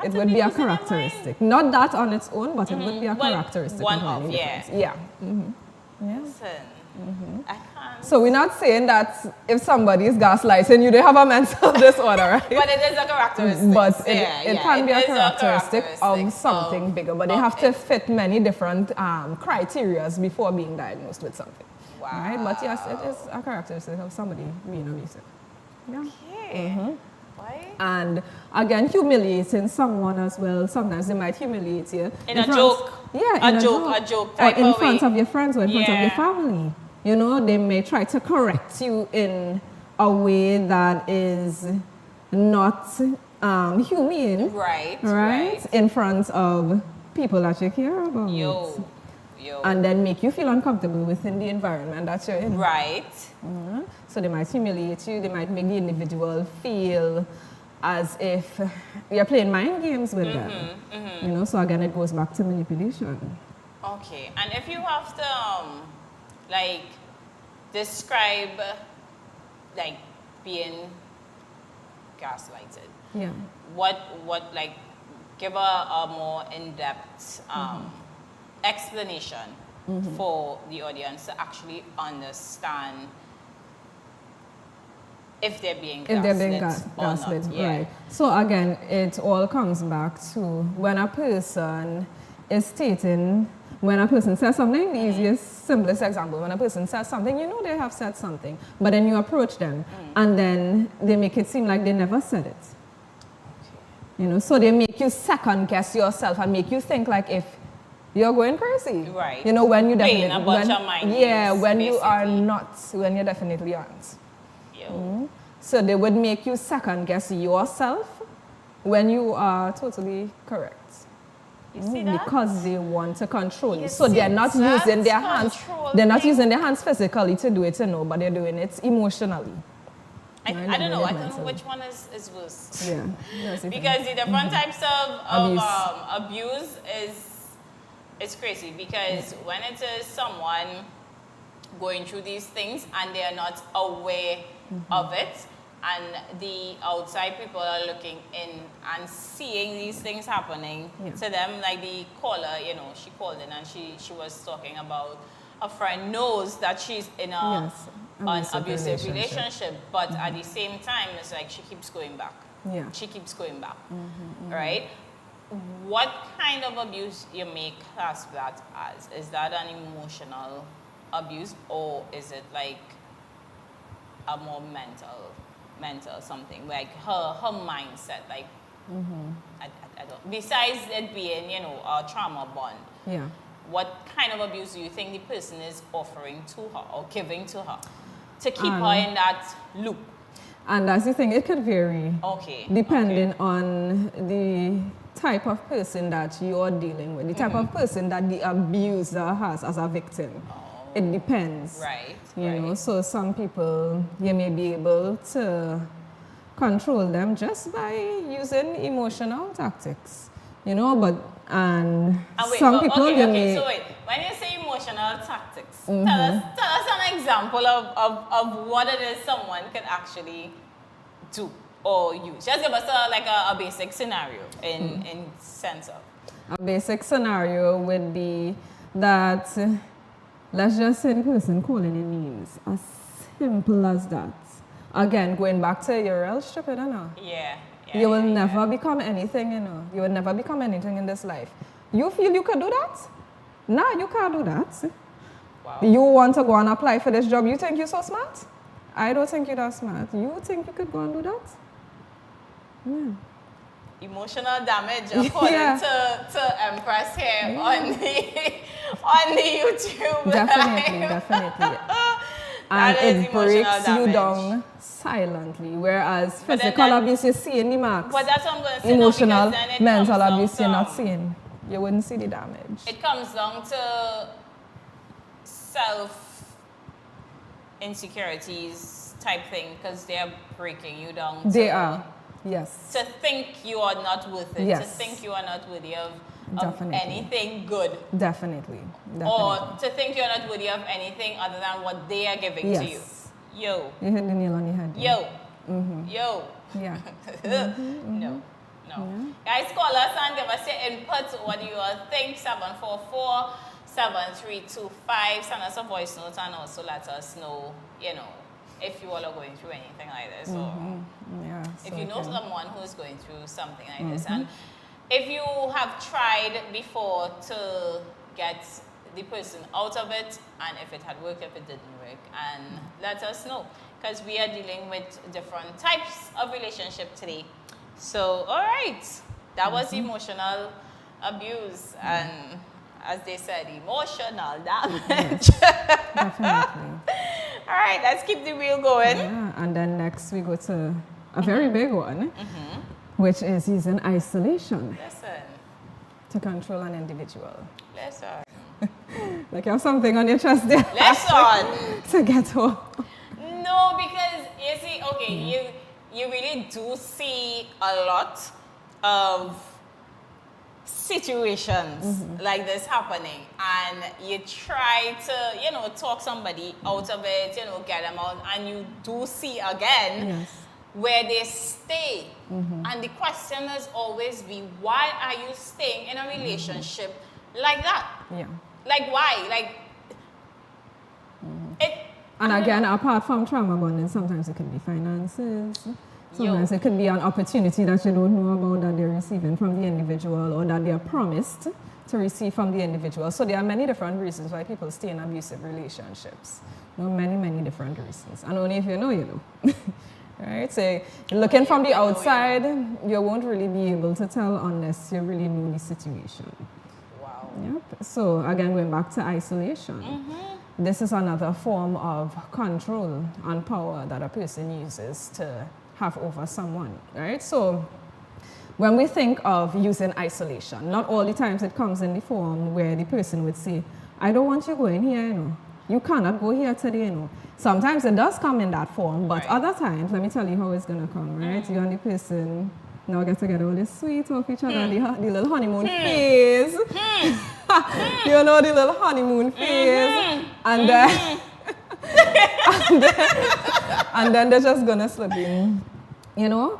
it would be a characteristic. Not that on its own, but it would be a characteristic. One of, Yeah. Listen, I can't. So we're not saying that if somebody is gaslighting you, they have a mental disorder, right? But it is a characteristic. But Yeah, it yeah, can be a is characteristic of characteristic something bigger. But they of have to it. fit many different criteria before being diagnosed with something. Wow. Right? But yes, it is a characteristic of somebody being abusive. Yeah. Okay. Why? And again, humiliating someone as well. Sometimes they might humiliate you. In a front- joke. Yeah, A in joke Or type in of front way. of your friends or in front of your Yeah. family. You know, they may try to correct you in a way that is not humane. Right. In front of people that you care about. Yo. And then make you feel uncomfortable within the environment that you're in. Right. So they might humiliate you, they might make the individual feel as if you're playing mind games with them. You know, so again, it goes back to manipulation. Okay. And if you have to, like, describe, like, being gaslighted, Yeah. what, like, give a more in-depth explanation for the audience to actually understand if they're being gaslit, If they're being or gaslit, not. Yeah. right. So again, it all comes back to when a person is stating, when a person says something, the easiest, simplest example, when a person says something, you know they have said something, but then you approach them and then they make it seem like they never said it. You know, so they make you second guess yourself and make you think like if you're going crazy. Right. You know, when you Playing definitely, a bunch of mind yeah, games, when you are basically. not, when you definitely aren't. Yo. So they would make you second guess yourself when you are totally correct. You see that? Because they want to control you. You So they're see, not that's using their hands. control They're not thing. using their hands physically to do it, you know, but they're doing it emotionally. I Right, don't know. they're I don't know mentally. which one is worse. Yeah. That's it. Because the different types of Abuse. abuse is crazy. Because when it is someone going through these things and they are not aware of it, and the outside people are looking in and seeing these things happening Yeah. to them, like the caller, you know, she called in and she was talking about a friend knows that she's in a Yes, an abusive abusive relationship. relationship, but at the same time, it's like she keeps going back. Yeah. She keeps going back, right? What kind of abuse you may class that as? Is that an emotional abuse, or is it like a more mental something, like her mindset, like I don't. Besides it being, you know, a trauma bond, Yeah. what kind of abuse do you think the person is offering to her or giving to her to keep her in that loop? And that's the thing, it could vary. Okay. Depending on the type of person that you're dealing with, the type of person that the abuser has as a victim. It depends. Right. You know, so some people, you may be able to control them just by using emotional tactics. You know, but, and wait, some but- people, okay, you okay, may... so wait, when you say emotional tactics, tell us an example of what it is someone can actually do or use. Just give us a basic scenario in sense of. A basic scenario would be that, let's just say the person calling in names. As simple as that. Again, going back to you're real stupid, you know. Yeah. You will never become anything, you know. You will never become anything in this life. You feel you could do that? No, you can't do that. Wow. You want to go and apply for this job, you think you're so smart? I don't think you're that smart. You think you could go and do that? Yeah. Emotional damage according Yeah. to Empress here on the YouTube. Definitely, live. definitely. That And is it emotional breaks you damage. down silently, whereas But then physical that- abuse you see in the marks. But that's what I'm going to say. Emotional, now, because then it mental comes down abuse to, you're not seeing. You wouldn't see the damage. It comes down to insecurities type thing, because they're breaking you down. They are, yes. To think you are not worth it. Yes. To think you are not worthy of Definitely. anything good. Definitely. Or to think you're not worthy of anything other than what they are giving to you. Yes. Yo. You hit the nail on the head. Yo. Yo. Yeah. No. Guys, call us and give us your input. What do you all think? 7325. Send us a voice note and also let us know, you know, if you all are going through anything like this, or Yeah, if so you know okay. someone who's going through something like this, and if you have tried before to get the person out of it, and if it had worked, if it didn't work, and let us know, because we are dealing with different types of relationship today. So, all right, that was emotional abuse, and as they said, emotional damage. Definitely. All right, let's keep the wheel going. Yeah, and then next we go to a very big one, which is using isolation Listen, to control an individual. listen, Like you have something on your chest there listen. to get home. No, because you see, okay, you really do see a lot of situations like this happening, and you try to, you know, talk somebody out of it, you know, get them out, and you do see again Yes. where they stay. And the question is always be, why are you staying in a relationship like that? Yeah. Like, why? Like, it. And again, apart from trauma bonding, sometimes it could be finances. Sometimes it could be an opportunity that you don't know about that they're receiving from the individual, or that they are promised to receive from the individual. So there are many different reasons why people stay in abusive relationships. There are many, many different reasons. And only if you know, you know. Right? So looking from the outside, you won't really be able to tell unless you really know the situation. Wow. Yep. So again, going back to isolation. This is another form of control and power that a person uses to have over someone, right? So when we think of using isolation, not all the times it comes in the form where the person would say, I don't want you going here, you know. You cannot go here today, you know. Sometimes it does come in that form, but other times, let me tell you how it's gonna come, right? You and the person now get together all this sweet off each other, the little honeymoon phase. You know, the little honeymoon phase. And then, and then they're just gonna slip in, you know?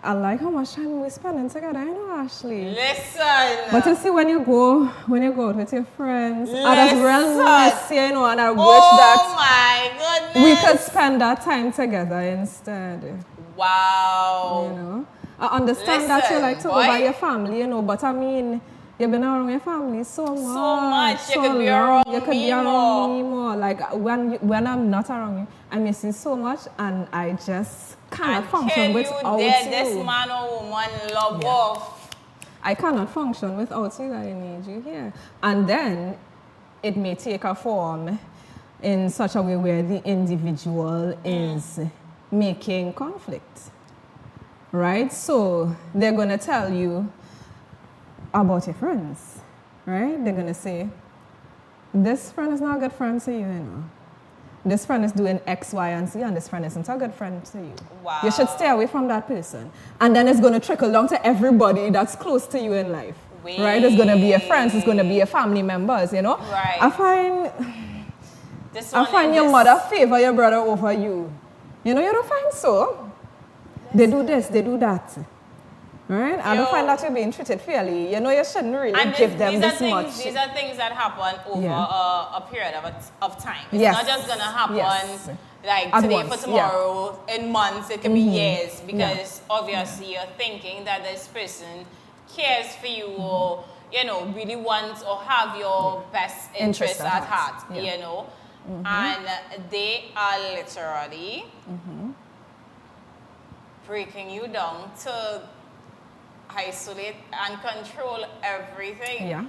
I like how much time we're spending together, I know, Ashley. Listen. But you see, when you go out with your friends, I just really miss you, you know, and I wish that my goodness. we could spend that time together instead. Wow. You know, I understand that you Listen, like to boy. over your family, you know, but I mean, you've been around your family so much. So much. You so could be long. around You could me be around more. me more. Like when I'm not around you, I miss you so much, and I just cannot function without that you. this man or woman love off. I cannot function without you. I need you here. And then it may take a form in such a way where the individual is making conflict, right? So they're going to tell you about your friends, right? They're going to say, this friend is not a good friend to you, you know. This friend is doing X, Y, and Z, and this friend isn't a good friend to you. Wow. You should stay away from that person. And then it's going to trickle down to everybody that's close to you in life. Right? It's going to be your friends, it's going to be your family members, you know? Right. I find your mother favor your brother over you. You know, you don't find so? They do this, they do that. Right? I don't find that you're being treated fairly. You know, you shouldn't really give them this much. These are things that happen over a period of time. It's Yes. not just going to happen Yes. like At today once, for tomorrow, in months, it can be years, because Yeah. obviously you're thinking that this person cares for you, or, you know, really wants or have your best interests at heart, Yeah. you know. And they are literally breaking you down to isolate and control everything. Yeah.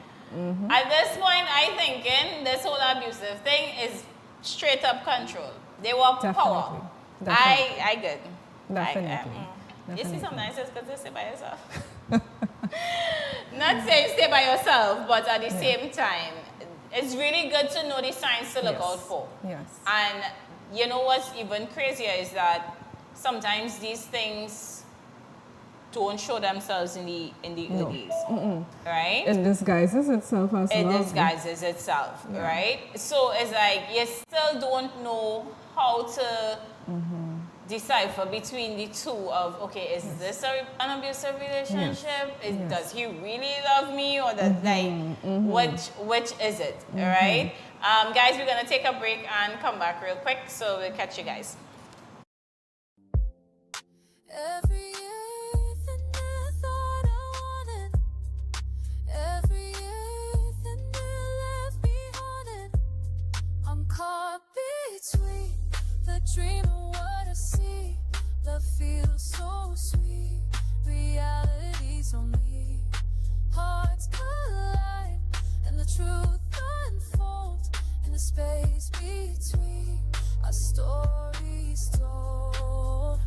At this point, I thinking this whole abusive thing is straight up control. They want power. Definitely. I good. Definitely. You see, sometimes it's good to stay by yourself. Not saying stay by yourself, but at the same time, it's really good to know the signs to look out for. Yes. And you know what's even crazier is that sometimes these things don't show themselves in the early days, right? It disguises itself as It love. disguises itself, right? So it's like you still don't know how to decipher between the two of, okay, is this an abusive relationship? Does he really love me, or does which is it? All right, guys, we're gonna take a break and come back real quick, so we'll catch you guys. Every everything I thought I wanted, everything you left me haunted. I'm caught between the dream and what I see. Love feels so sweet, reality's on me. Hearts collide, and the truth unfolds in the space between our stories told.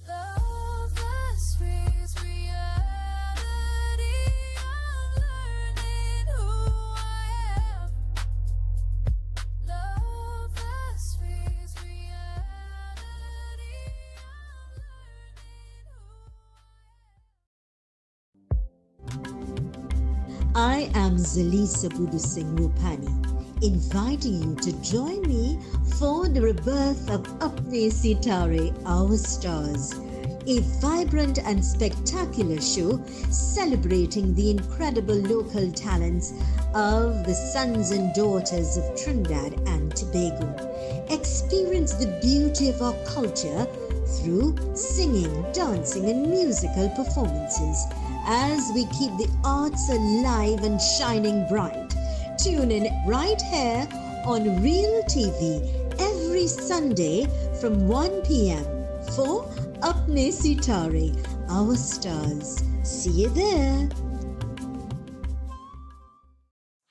Love that frees reality. I'm learning who I am. Love that frees reality. I am Zalisa Budu Singh Rupani, inviting you to join me for the rebirth of Apne Sitare, Our Stars, a vibrant and spectacular show celebrating the incredible local talents of the sons and daughters of Trinidad and Tobago. Experience the beauty of our culture through singing, dancing, and musical performances as we keep the arts alive and shining bright. Tune in right here on Real TV every Sunday from 1 p.m. for Apne Sitare, Our Stars. See you there.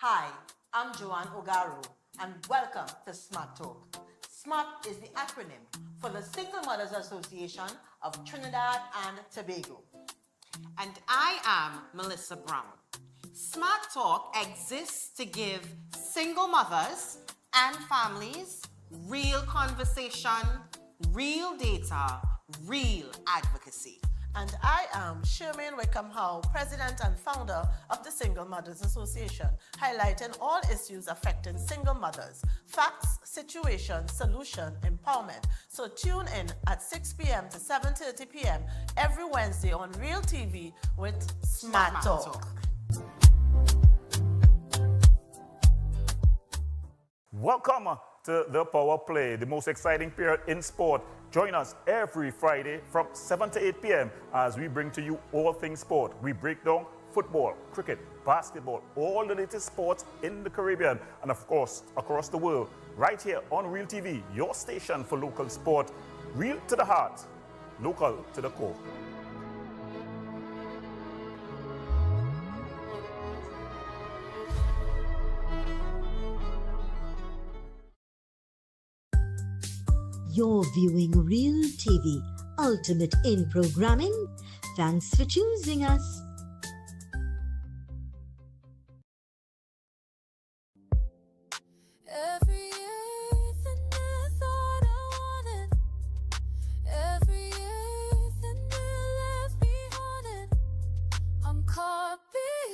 Hi, I'm Joanne Ogaro, and welcome to Smart Talk. SMART is the acronym for the Single Mothers Association of Trinidad and Tobago. And I am Melissa Brown. Smart Talk exists to give single mothers and families real conversation, real data, real advocacy. And I am Shermaine Wickham Howe, President and founder of the Single Mothers Association, highlighting all issues affecting single mothers, facts, situation, solution, empowerment. So tune in at 6 p.m. to 7:30 p.m. every Wednesday on Real TV with Smart Talk. Welcome to the Power Play, the most exciting period in sport. Join us every Friday from 7 to 8 p.m. as we bring to you all things sport. We break down football, cricket, basketball, all the latest sports in the Caribbean and of course across the world, right here on Real TV, your station for local sport. Real to the heart, local to the core. You're viewing Real TV, ultimate in programming. Thanks for choosing us. Everything I thought I wanted, everything you left me haunted. I'm caught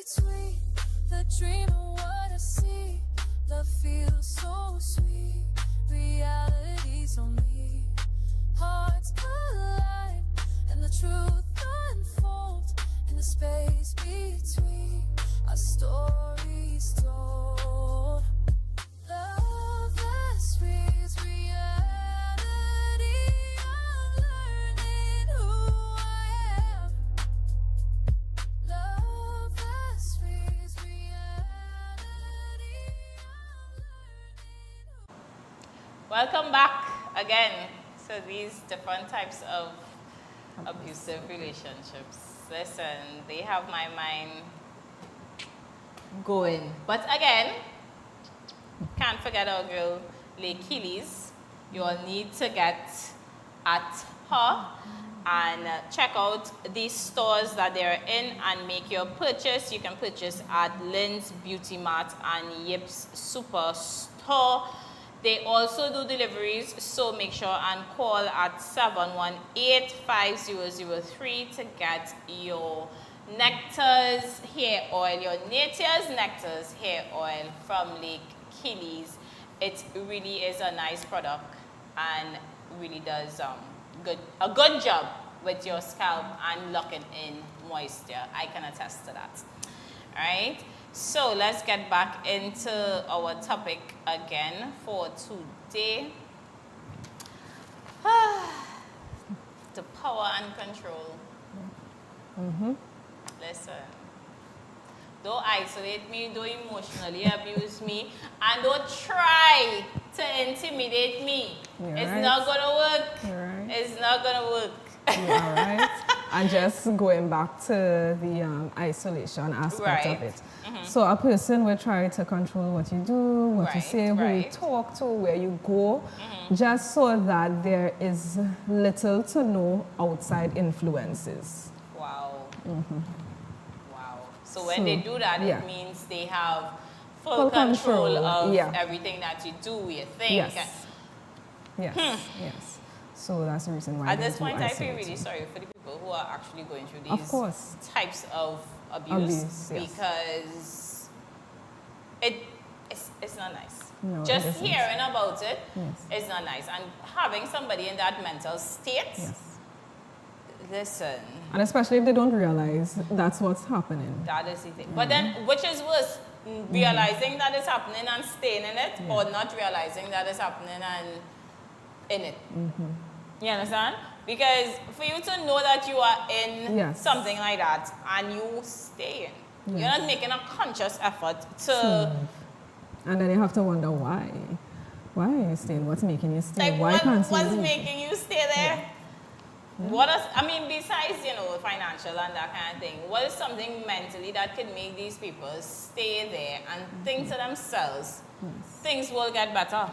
between the dream and what I see. Love feels so sweet, reality's on me. Hearts collide, and the truth unfolds in the space between our stories told. Love that frees reality. I'm learning who I am. Love that frees reality. Welcome back again. So these different types of abusive relationships. Listen, they have my mind going. But again, can't forget our girl, Lake Keeley's. You all need to get at her and check out these stores that they're in and make your purchase. You can purchase at Lynn's Beauty Mart and Yips Superstore. They also do deliveries, so make sure and call at 718-5003 to get your Nectar's hair oil, your Nature's Nectar's hair oil from Lake Keeley's. It really is a nice product and really does a good job with your scalp and locking in moisture. I can attest to that. All right. So let's get back into our topic again for today. The power and control. Listen. Don't isolate me, don't emotionally abuse me, and don't try to intimidate me. It's not gonna work. It's not gonna work. All right. And just going back to the isolation aspect of it. So a person will try to control what you do, what you say, who you talk to, where you go, just so that there is little to no outside influences. Wow. So when they do that, it means they have full control of everything that you do, you think. Yes. So that's the reason why. At this point, I feel really sorry for the people who are actually going through these types of abuse, because it's not nice. No, just hearing about it is not nice. And having somebody in that mental state, listen. And especially if they don't realize that's what's happening. That is the thing. But then, which is worse, realizing that it's happening and staying in it, or not realizing that it's happening and in it? You understand? Because for you to know that you are in something like that and you stay in, you're not making a conscious effort to... And then you have to wonder why. Why are you staying? What's making you stay? Like, what's making you stay there? What is, I mean, besides, financial and that kind of thing, what is something mentally that could make these people stay there and think to themselves, things will get better?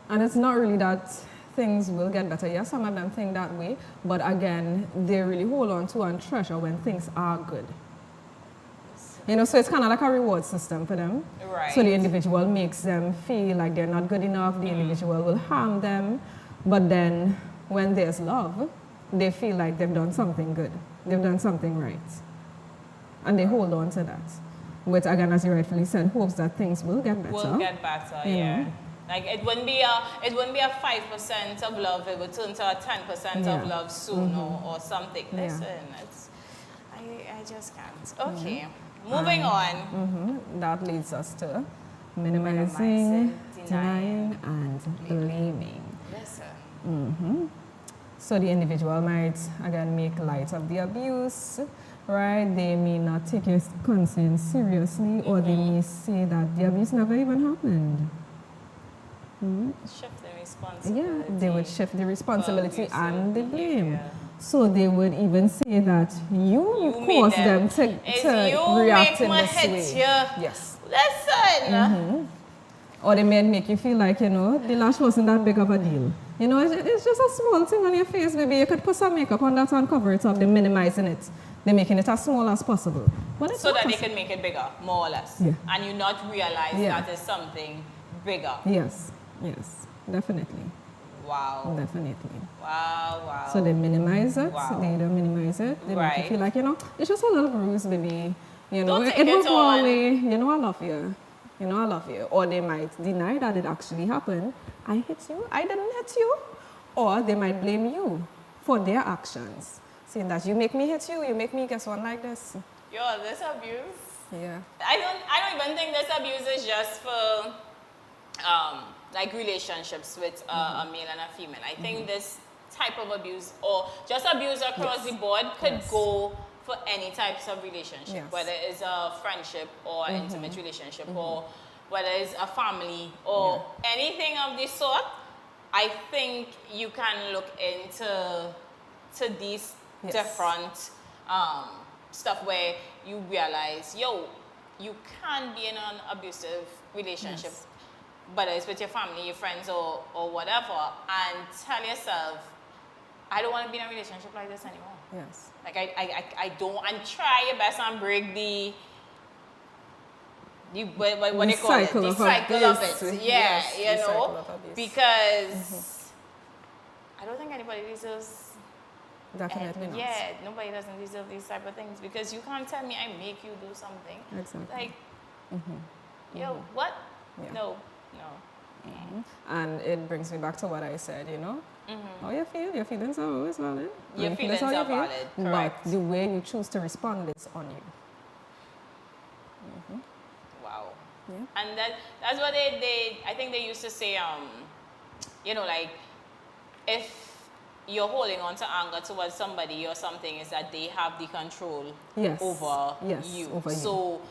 And it's not really that things will get better. Yes, some of them think that way, but again, they really hold on to and treasure when things are good. So it's kind of like a reward system for them. Right. So the individual makes them feel like they're not good enough, the individual will harm them, but then when there's love, they feel like they've done something good. They've done something right. And they hold on to that. With, again, as you rightfully said, hopes that things will get better. Will get better, yeah. Like it wouldn't be a 5% of love, it would turn to a 10% of love soon or something. Listen, I just can't. Okay. Moving on. That leads us to minimizing, denying, and blaming. Listen. So the individual might, again, make light of the abuse, right? They may not take your concern seriously, or they may say that the abuse never even happened. Shift the responsibility. Yeah, they would shift the responsibility and the blame. So they would even say that you caused them to react in this way. Yes. Listen. Or they may make you feel like, the lash wasn't that big of a deal. It's just a small thing on your face. Maybe you could put some makeup on that and cover it up. They're minimizing it. They're making it as small as possible. But so that they can make it bigger, more or less. Yeah. And you not realize that is something bigger. Yes, definitely. Wow. Definitely. Wow. So they minimize it. Wow. They don't minimize it. They make you feel like, it's just a little bruise, baby. Don't take it will it go on. away. I love you. I love you. Or they might deny that it actually happened. I hit you. I didn't hit you. Or they might blame you for their actions. Saying that you make me hit you, you make me guess one like this. Yo, this abuse. Yeah. I don't even think this abuse is just for like relationships with a male and a female. I think this type of abuse, or just abuse across the board, could go for any types of relationship, whether it's a friendship or an intimate relationship, or whether it's a family or anything of this sort. I think you can look into these different stuff where you realize, you can be in an abusive relationship, whether it's with your family, your friends, or whatever, and tell yourself, I don't want to be in a relationship like this anymore. Yes. Like I don't, and try your best and break the what do you call it? The cycle of it. Yeah, because I don't think anybody deserves. Definitely not. Yeah, nobody doesn't deserve these type of things, because you can't tell me I make you do something. Exactly. Like, what? Yeah. No. And it brings me back to what I said, How you feel? Your feelings are always valid. Your feelings how you are feel, valid, correct. But the way you choose to respond is on you. Wow. Yeah. And that's what I think they used to say, you know, like, if you're holding on to anger towards somebody or something, is that they have the control Yes. over Yes, you. over you. So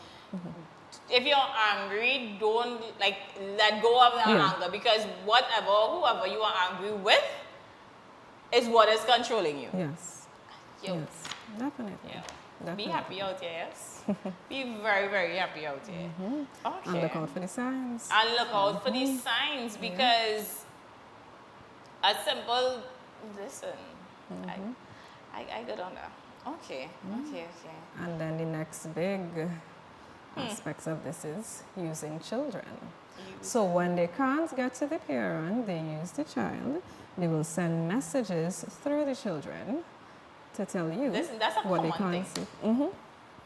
if you're angry, don't like let go of the Yeah. anger, because whoever you are angry with is what is controlling you. Yes. Yo. Yes. Definitely. Yeah. Definitely. Be happy out here, yes. Be very, very happy out here. Okay. And look out for the signs. And look out for these signs, because a simple listen. I got on that. Okay. Okay. And then the next big aspects of this is using children. So when they can't get to the parent, they use the child. They will send messages through the children to tell you Listen, that's a what they common can't thing. see.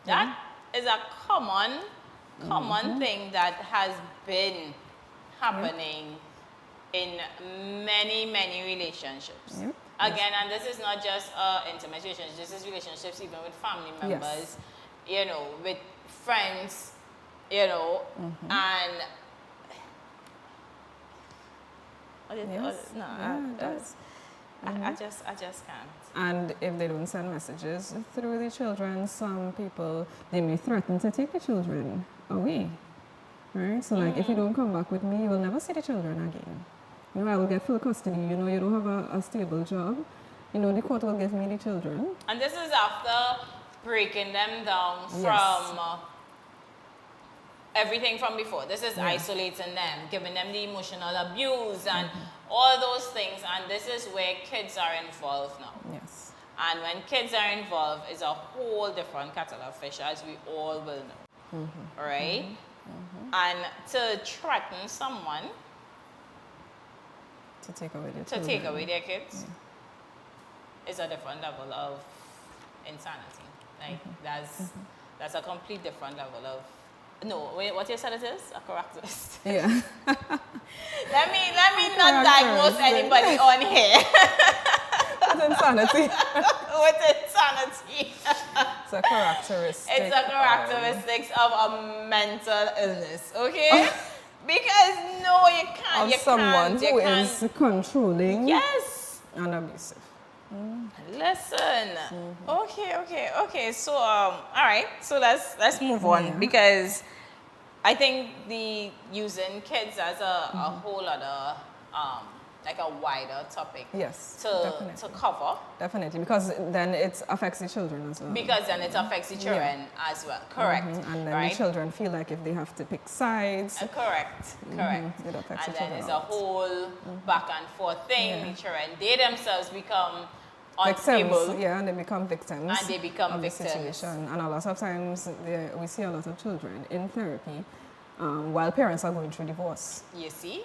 That is a common thing that has been happening in many relationships. Yep. Again, and this is not just intimate relationships, this is relationships even with family members, you know, with friends, you know, and I just can't. And if they don't send messages through the children, some people, they may threaten to take the children away. Right? So like, if you don't come back with me, you will never see the children again. You know, I will get full custody. You know, you don't have a stable job. You know, the court will give me the children. And this is after breaking them down from Yes. everything from before. This is isolating them, giving them the emotional abuse and all those things. And this is where kids are involved now. Yes. And when kids are involved, it's a whole different kettle of fish, as we all will know. All right? And to threaten someone to take away their to children. take away their kids is a different level of insanity. Like that's a complete different level of wait, what you said it is? A characteristic. Yeah. let me not diagnose anybody on here. With insanity. With insanity. It's a characteristic. It's a characteristic of a mental illness, okay? Because no, you can't. Of You someone can't, you who can't. is controlling Yes. and abusive. Listen. Okay. So all right. So let's move on, because I think the using kids as a whole other like a wider topic. Yes. To cover. Definitely, because then it affects the children as well. Because then it affects the children as well. Correct. And then right? the children feel like if they have to pick sides. Correct. It affects And the then children it's a a lot. whole back and forth thing. Yeah. The children, they themselves become Victims, unstable. and they become victims. And they become of victims. the situation. And a lot of times we see a lot of children in therapy while parents are going through divorce. You see?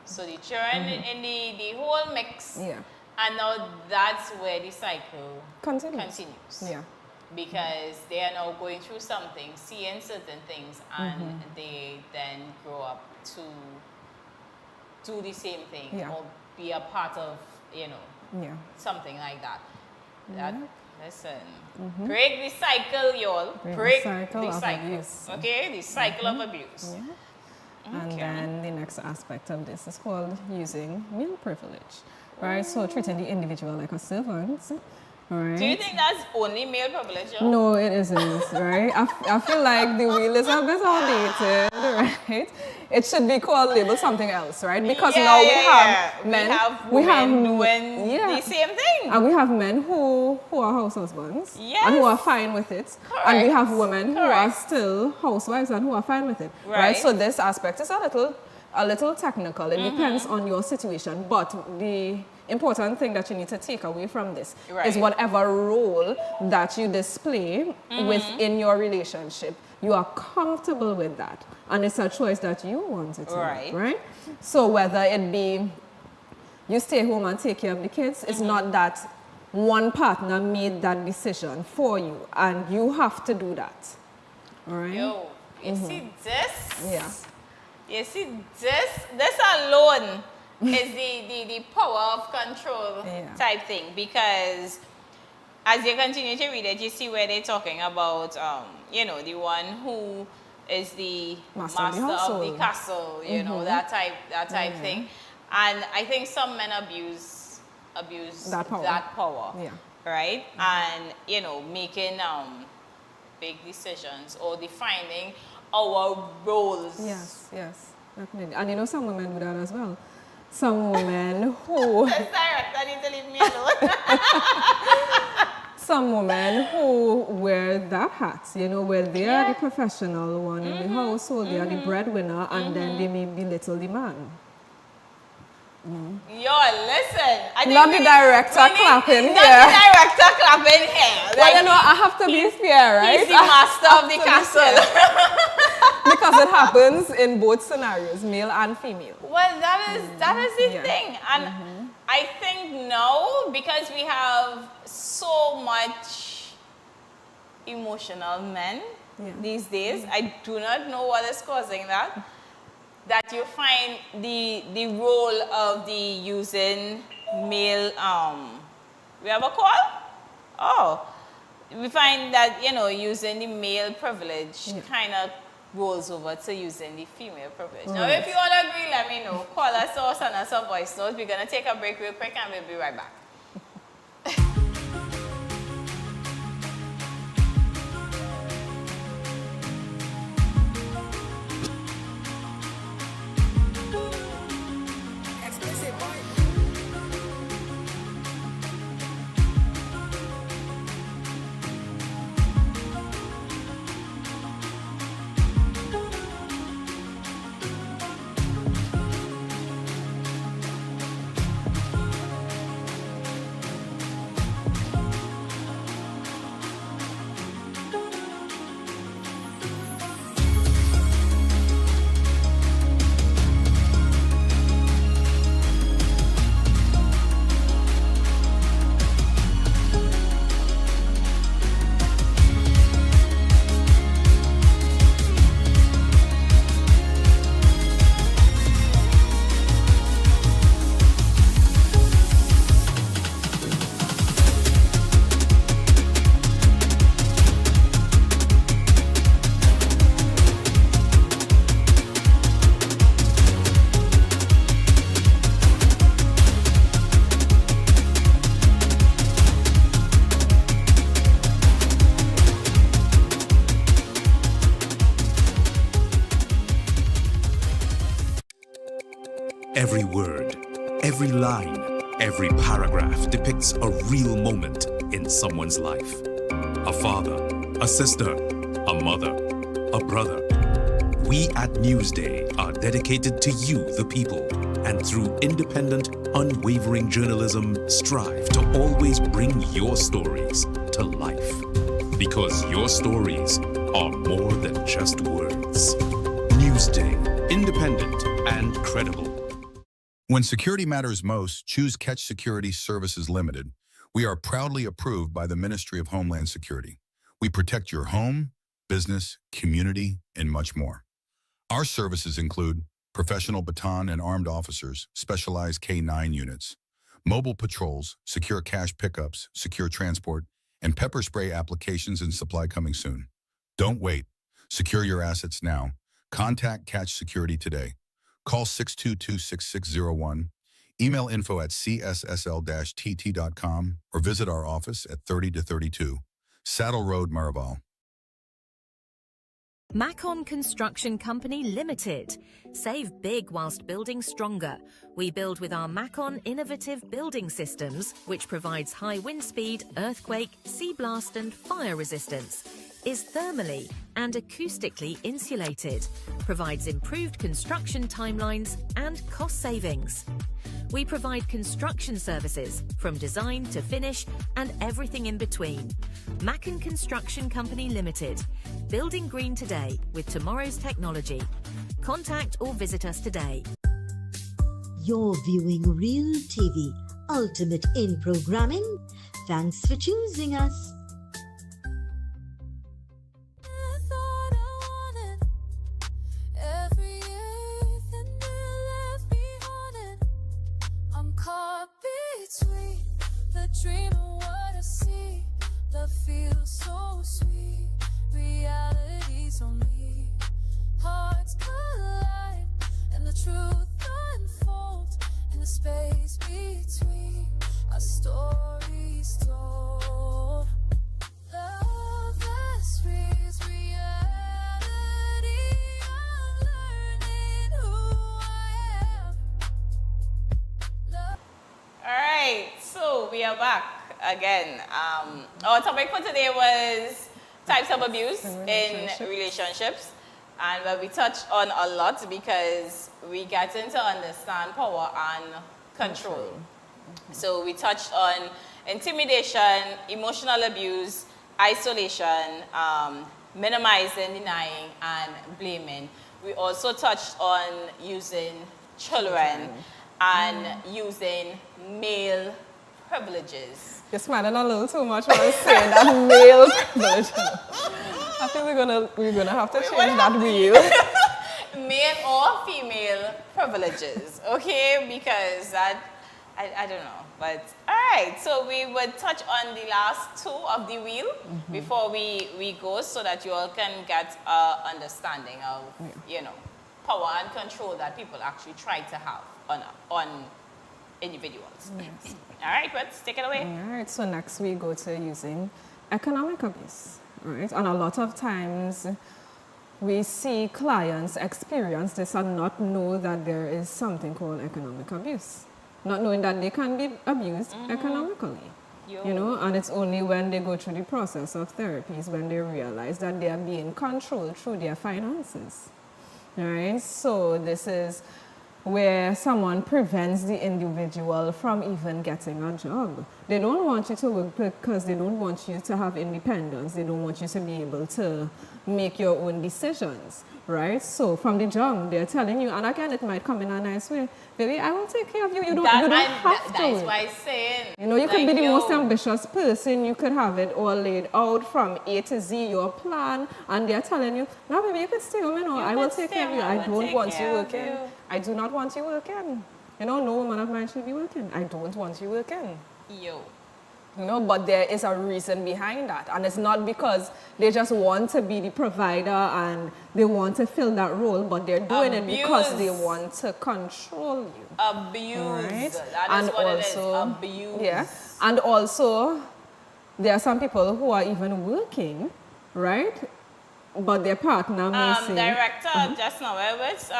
So the children in the whole mix. Yeah. And now that's where the cycle continues. Yeah. Because they are now going through something, seeing certain things, and they then grow up to do the same thing or be a part of, something like that. Listen, break the cycle, y'all. Break the cycle of abuse. Okay, the cycle of abuse. And then the next aspect of this is called using male privilege, right? So treating the individual like a servant, right? Do you think that's only male privilege? Y'all? No, it isn't, right? I feel like the wheel is a bit outdated, right? It should be called labeled something else, right? Because now we have men, we have doing the same thing. And we have men who are house husbands and who are fine with it. Correct. And we have women who are still housewives and who are fine with it, right? So this aspect is a little technical. It depends on your situation, but the important thing that you need to take away from this is whatever role that you display within your relationship, you are comfortable with that. And it's a choice that you want it to make, right? So whether it be you stay home and take care of the kids, it's not that one partner made that decision for you and you have to do that, all right? Yo, you see this? Yeah. You see this alone is the power of control type thing, because as you continue to read it, you see where they're talking about, you know, the one who is the master of the castle, you know, that type thing. And I think some men abuse that power, right? And, you know, making big decisions or defining our roles. Yes, definitely. And you know, some women do that as well. Some women who... Director need to leave me alone. Some women who wear that hat, you know, where they are the professional one in the household, they are the breadwinner, and then they may belittle the man. Yo, listen. I think not the director clapping here. Not the director clapping here. Well, you know, I have to be fair, right? He's the master of the castle. Because it happens in both scenarios, male and female. Well, that is the thing. And I think now, because we have so much emotional men these days, I do not know what is causing that. That you find the role of the using male, we have a call? Oh, we find that, you know, using the male privilege kind of rolls over to using the female privilege. Now, if you all agree, let me know. Call us or send us a voice note. We're going to take a break real quick and we'll be right back. Every word, every line, every paragraph depicts a real moment in someone's life. A father, a sister, a mother, a brother. We at Newsday are dedicated to you, the people, and through independent, unwavering journalism, strive to always bring your stories to life. Because your stories are more than just words. Newsday, independent and credible. When security matters most, choose Catch Security Services Limited. We are proudly approved by the Ministry of Homeland Security. We protect your home, business, community, and much more. Our services include professional baton and armed officers, specialized K-9 units, mobile patrols, secure cash pickups, secure transport, and pepper spray applications and supply coming soon. Don't wait. Secure your assets now. Contact Catch Security today. Call 622-6601, email info@cssl-tt.com, or visit our office at 30-32, Saddle Road, Maraval. Macon Construction Company Limited. Save big whilst building stronger. We build with our Macon innovative building systems, which provides high wind speed, earthquake, sea blast and fire resistance. Is thermally and acoustically insulated, provides improved construction timelines and cost savings. We provide construction services from design to finish and everything in between. Macon Construction Company Limited, building green today with tomorrow's technology. Contact or visit us today. You're viewing Real TV, ultimate in programming. Thanks for choosing us. Every earth and the left behind it. we are back again. Our topic for today was types of abuse in relationships. And we touched on a lot because we got into understand power and control. So we touched on intimidation, emotional abuse, isolation, minimizing, denying, and blaming. We also touched on using children and using male privileges. You're smiling a little too much when I was saying that male privilege. I think we're gonna have to change that wheel. Male or female privileges, okay? Because that, I don't know. But, all right, so we would touch on the last two of the wheel before we go so that you all can get an understanding of, you know, power and control that people actually try to have on individuals. Yes. All right, let's take it away. All right, so next we go to using economic abuse, right? And a lot of times we see clients experience this and not know that there is something called economic abuse. Not knowing that they can be abused economically. You know, and it's only when they go through the process of therapies when they realize that they are being controlled through their finances. Right? So this is where someone prevents the individual from even getting a job. They don't want you to work because they don't want you to have independence. They don't want you to be able to make your own decisions, right? So from the jump, they're telling you, and again, it might come in a nice way, baby, I will take care of you. You don't have to. That's why I'm saying. You know, you could be the most ambitious person. You could have it all laid out from A to Z, your plan, and they're telling you, no, baby, you can stay home, you know, I will take care of you. I don't want you working. I do not want you working. You know, no woman of mine should be working. I don't want you working. Yo. You know, but there is a reason behind that. And it's not because they just want to be the provider and they want to fill that role, but they're doing it because they want to control you. Abuse. Right? That is what it is. Abuse. Yeah. And also, there are some people who are even working, right? But their partner may say... Director, just now, it's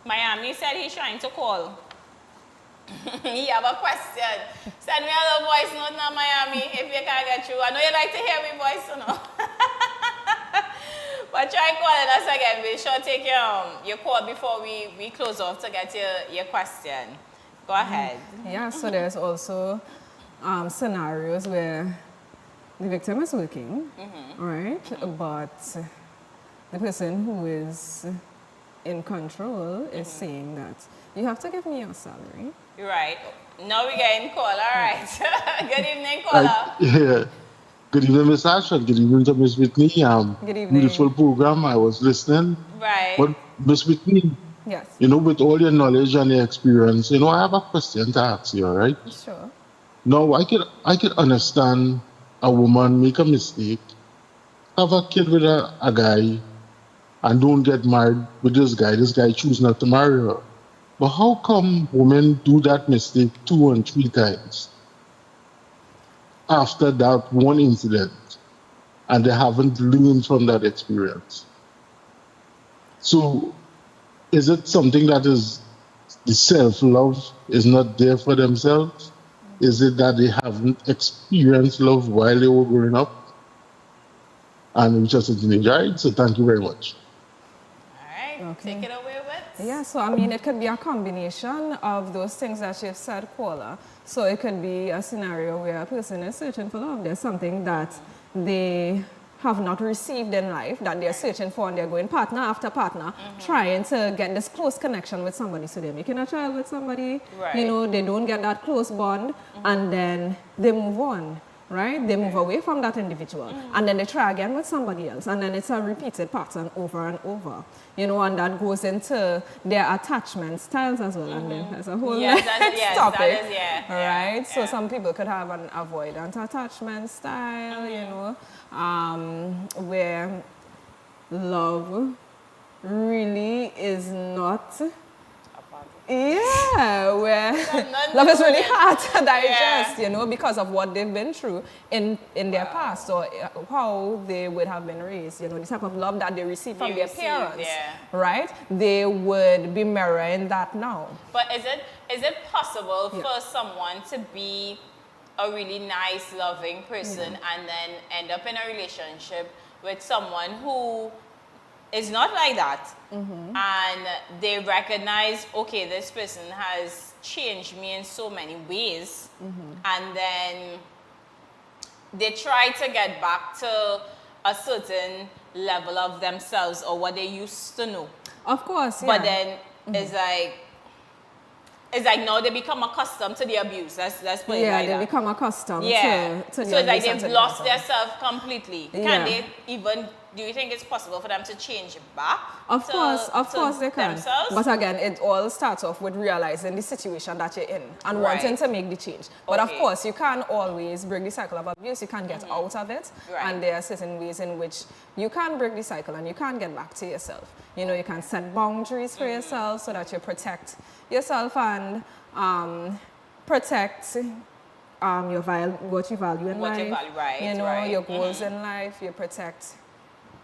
Miami said he's trying to call. He have a question. Send me a little voice note now, Miami, if you can't get through. I know you like to hear me voice, you know. But try calling us again. We sure take your call before we close off to get your question. Go ahead. Yeah, so there's also scenarios where the victim is working, right? But the person who is in control is saying that you have to give me your salary. Right. Now we're getting call. All right. Good evening, caller. Yeah. Good evening, Miss Asha. Good evening to Miss Whitney. Good evening. Beautiful program. I was listening. Right. But Miss Whitney, yes. You know, with all your knowledge and your experience, you know, I have a question to ask you, all right? Sure. Now, I could understand a woman make a mistake, have a kid with a guy, and don't get married with this guy. This guy choose not to marry her. But how come women do that mistake 2 and 3 times after that one incident and they haven't learned from that experience? So is it something that is the self-love is not there for themselves? Is it that they haven't experienced love while they were growing up? And just a teenager, right? So thank you very much. All right, take it away with. Yeah, so I mean, it could be a combination of those things that you've said, caller. So it could be a scenario where a person is searching for love. There's something that they have not received in life that they're searching for, and they're going partner after partner, trying to get this close connection with somebody. So they're making a child with somebody, you know, they don't get that close bond, and then they move on. Right? They move away from that individual and then they try again with somebody else, and then it's a repeated pattern over and over. You know, and that goes into their attachment styles as well. And then there's a whole topic. That is, right? So some people could have an avoidant attachment style, you know, where love really is not. Yeah, where love is really hard to digest, you know, because of what they've been through in their past, or how they would have been raised, you know, the type of love that they receive from their parents, right? They would be mirroring that now. But is is it possible for someone to be a really nice, loving person and then end up in a relationship with someone who is not like that, and they recognize, okay, this person has changed me in so many ways, and then they try to get back to a certain level of themselves or what they used to know. Of course, But then it's like now they become accustomed to the abuse. Let's put it like they that. become accustomed to So the it's like abuse they've and lost to their self completely. Yeah. Can they even, do you think it's possible for them to change back? Of to course they can. themselves? But again, it all starts off with realizing the situation that you're in and Right. wanting to make the change. But of Okay. course, you can't always break the cycle of abuse. You can't get out of it. Right. And there are certain ways in which you can break the cycle and you can get back to yourself. You know, you can set boundaries for yourself so that you protect yourself and protect what you value in What life. you value, right, You know, right. your goals in life. You protect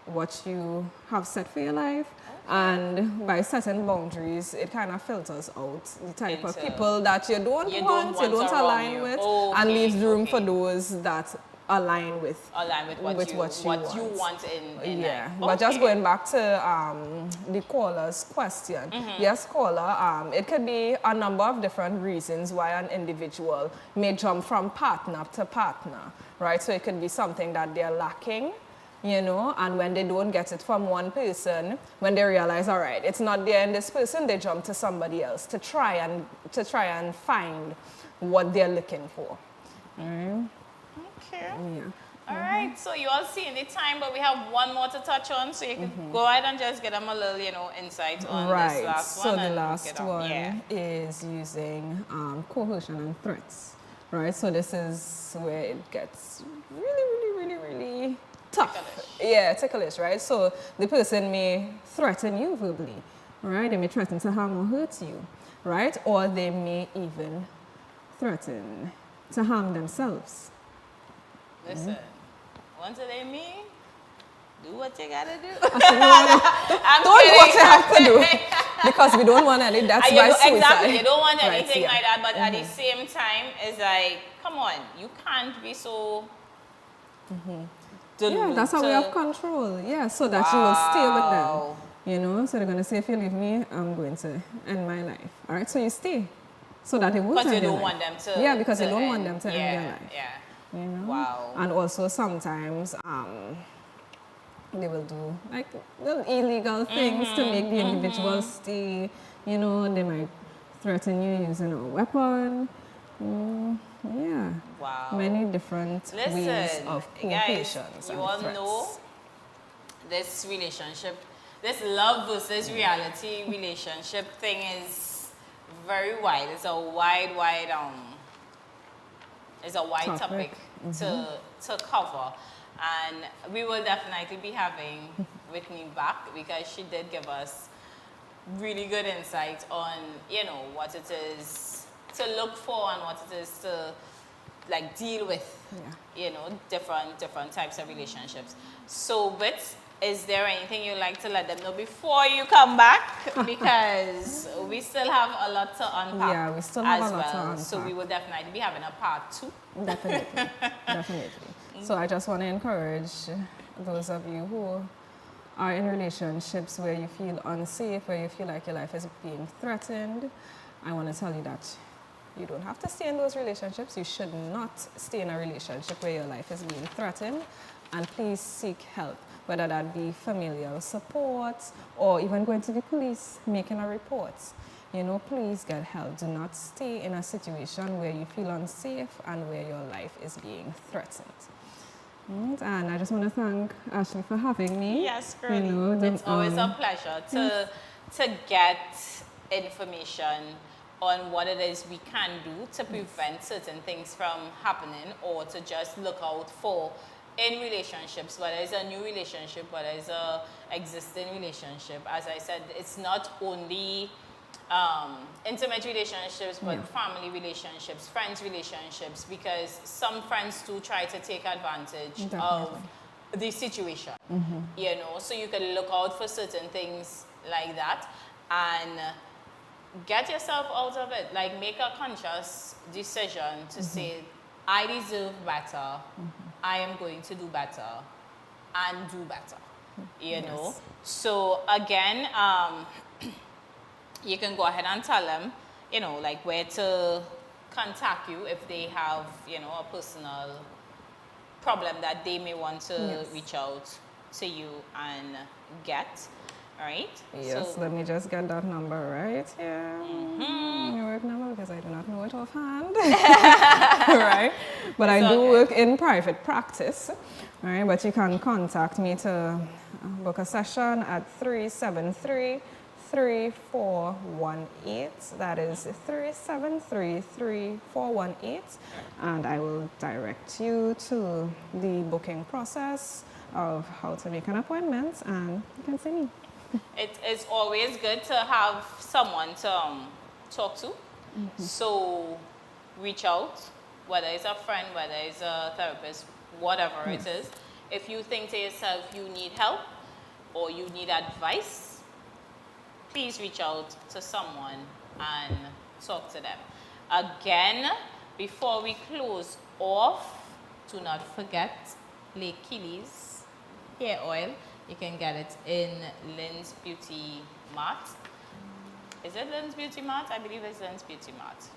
what you have set for your life. And by setting boundaries, it kind of filters out the type of Into- people that you don't You don't want, you want don't around align you. with, Okay, and leaves room for those that align with what you want in yeah. life. But just Okay. going back to the caller's question, yes, caller, it could be a number of different reasons why an individual may jump from partner to partner, right? So it could be something that they're lacking, you know, and when they don't get it from one person, when they realize, all right, it's not there in this person, they jump to somebody else to try and find what they're looking for. All right. Okay. Yeah. All right, so you all see in the time, but we have one more to touch on, so you can go ahead and just get them a little, insight on this last one. So the and last get on. one Yeah. is using coercion and threats, right? So this is where it gets really tough. Yeah, ticklish, right? So the person may threaten you verbally, right? They may threaten to harm or hurt you, right? Or they may even threaten to harm themselves. Listen, once a day me, do what you gotta do. Don't do what you have to do because we don't want any. That's You why don't- suicide. Exactly, you don't want Right, anything yeah. like that, but at the same time, it's like, come on, you can't be so. Yeah, that's a way of control. Yeah, so that you will stay with them. You know, so they're going to say, if you leave me, I'm going to end my life. All right, so you stay. So that it won't Because you end your don't life. want them to. Yeah, because you to don't want end. them to yeah, end their life. Yeah. You know? Wow. And also sometimes they will do like little illegal things to make the individual stay. You know, they might threaten you using a weapon. Yeah. Wow. Many different ways Listen, of guys, coercions you and all threats. know this relationship, this love versus reality relationship thing is very wide. It's a wide topic to cover. And we will definitely be having Whitney back because she did give us really good insight on, what it is to look for and what it is to like deal with, different types of relationships. So, Bits, is there anything you'd like to let them know before you come back? Because we still have a lot to unpack. Yeah, we still have as a lot to well. unpack. So we will definitely be having a part 2. Definitely, definitely. So I just want to encourage those of you who are in relationships where you feel unsafe, where you feel like your life is being threatened. I want to tell you that you don't have to stay in those relationships. You should not stay in a relationship where your life is being threatened. And please seek help, whether that be familial support or even going to the police, making a report. Please get help. Do not stay in a situation where you feel unsafe and where your life is being threatened. Right, and I just want to thank Ashley for having me. Yes, girlie. It's always a pleasure to get information on what it is we can do to prevent certain things from happening or to just look out for in relationships, whether it's a new relationship, whether it's a existing relationship. As I said, it's not only intimate relationships, but family relationships, friends relationships, because some friends do try to take advantage of the situation, so you can look out for certain things like that. And get yourself out of it. Like, make a conscious decision to say, I deserve better. I am going to do better and do better, you know. So again, you can go ahead and tell them, you know, like where to contact you if they have, you know, a personal problem that they may want to reach out to you and get. Right? Yes, so, let me just get that number right here. Your work number, because I do not know it offhand. Right? But I do work in private practice. Right? But you can contact me to book a session at 373-3418. That is 373-3418. And I will direct you to the booking process of how to make an appointment, and you can see me. It's always good to have someone to talk to. So reach out, whether it's a friend, whether it's a therapist, whatever it is. If you think to yourself you need help or you need advice, please reach out to someone and talk to them. Again, before we close off, do not forget Lake Keely's hair oil. You can get it in Lynn's Beauty Mart. Is it Lynn's Beauty Mart? I believe it's Lynn's Beauty Mart.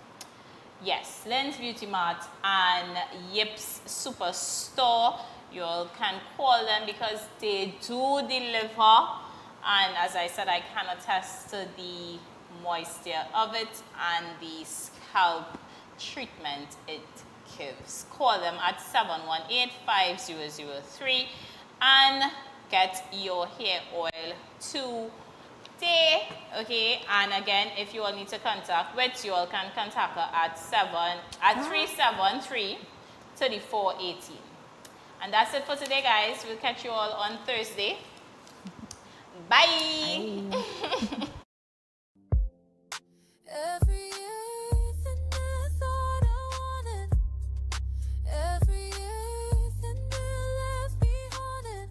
Yes, Lynn's Beauty Mart and Yips Superstore. You all can call them because they do deliver. And as I said, I can attest to the moisture of it and the scalp treatment it gives. Call them at 718-5003 and get your hair oil today, okay? And again, if you all need to contact Wet, you all can contact her at 373-3418. And that's it for today, guys. We'll catch you all on Thursday. Bye. Every everything I thought I wanted, everything that left me haunted.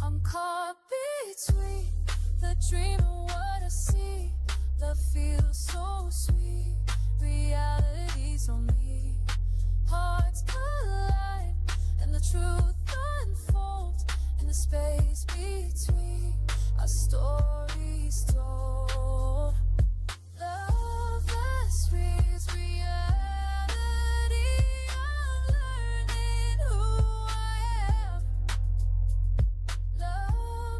I'm caught between the dream and what I see. Love feels so sweet, reality's on me. Hearts collide and the truth unfolds in the space between.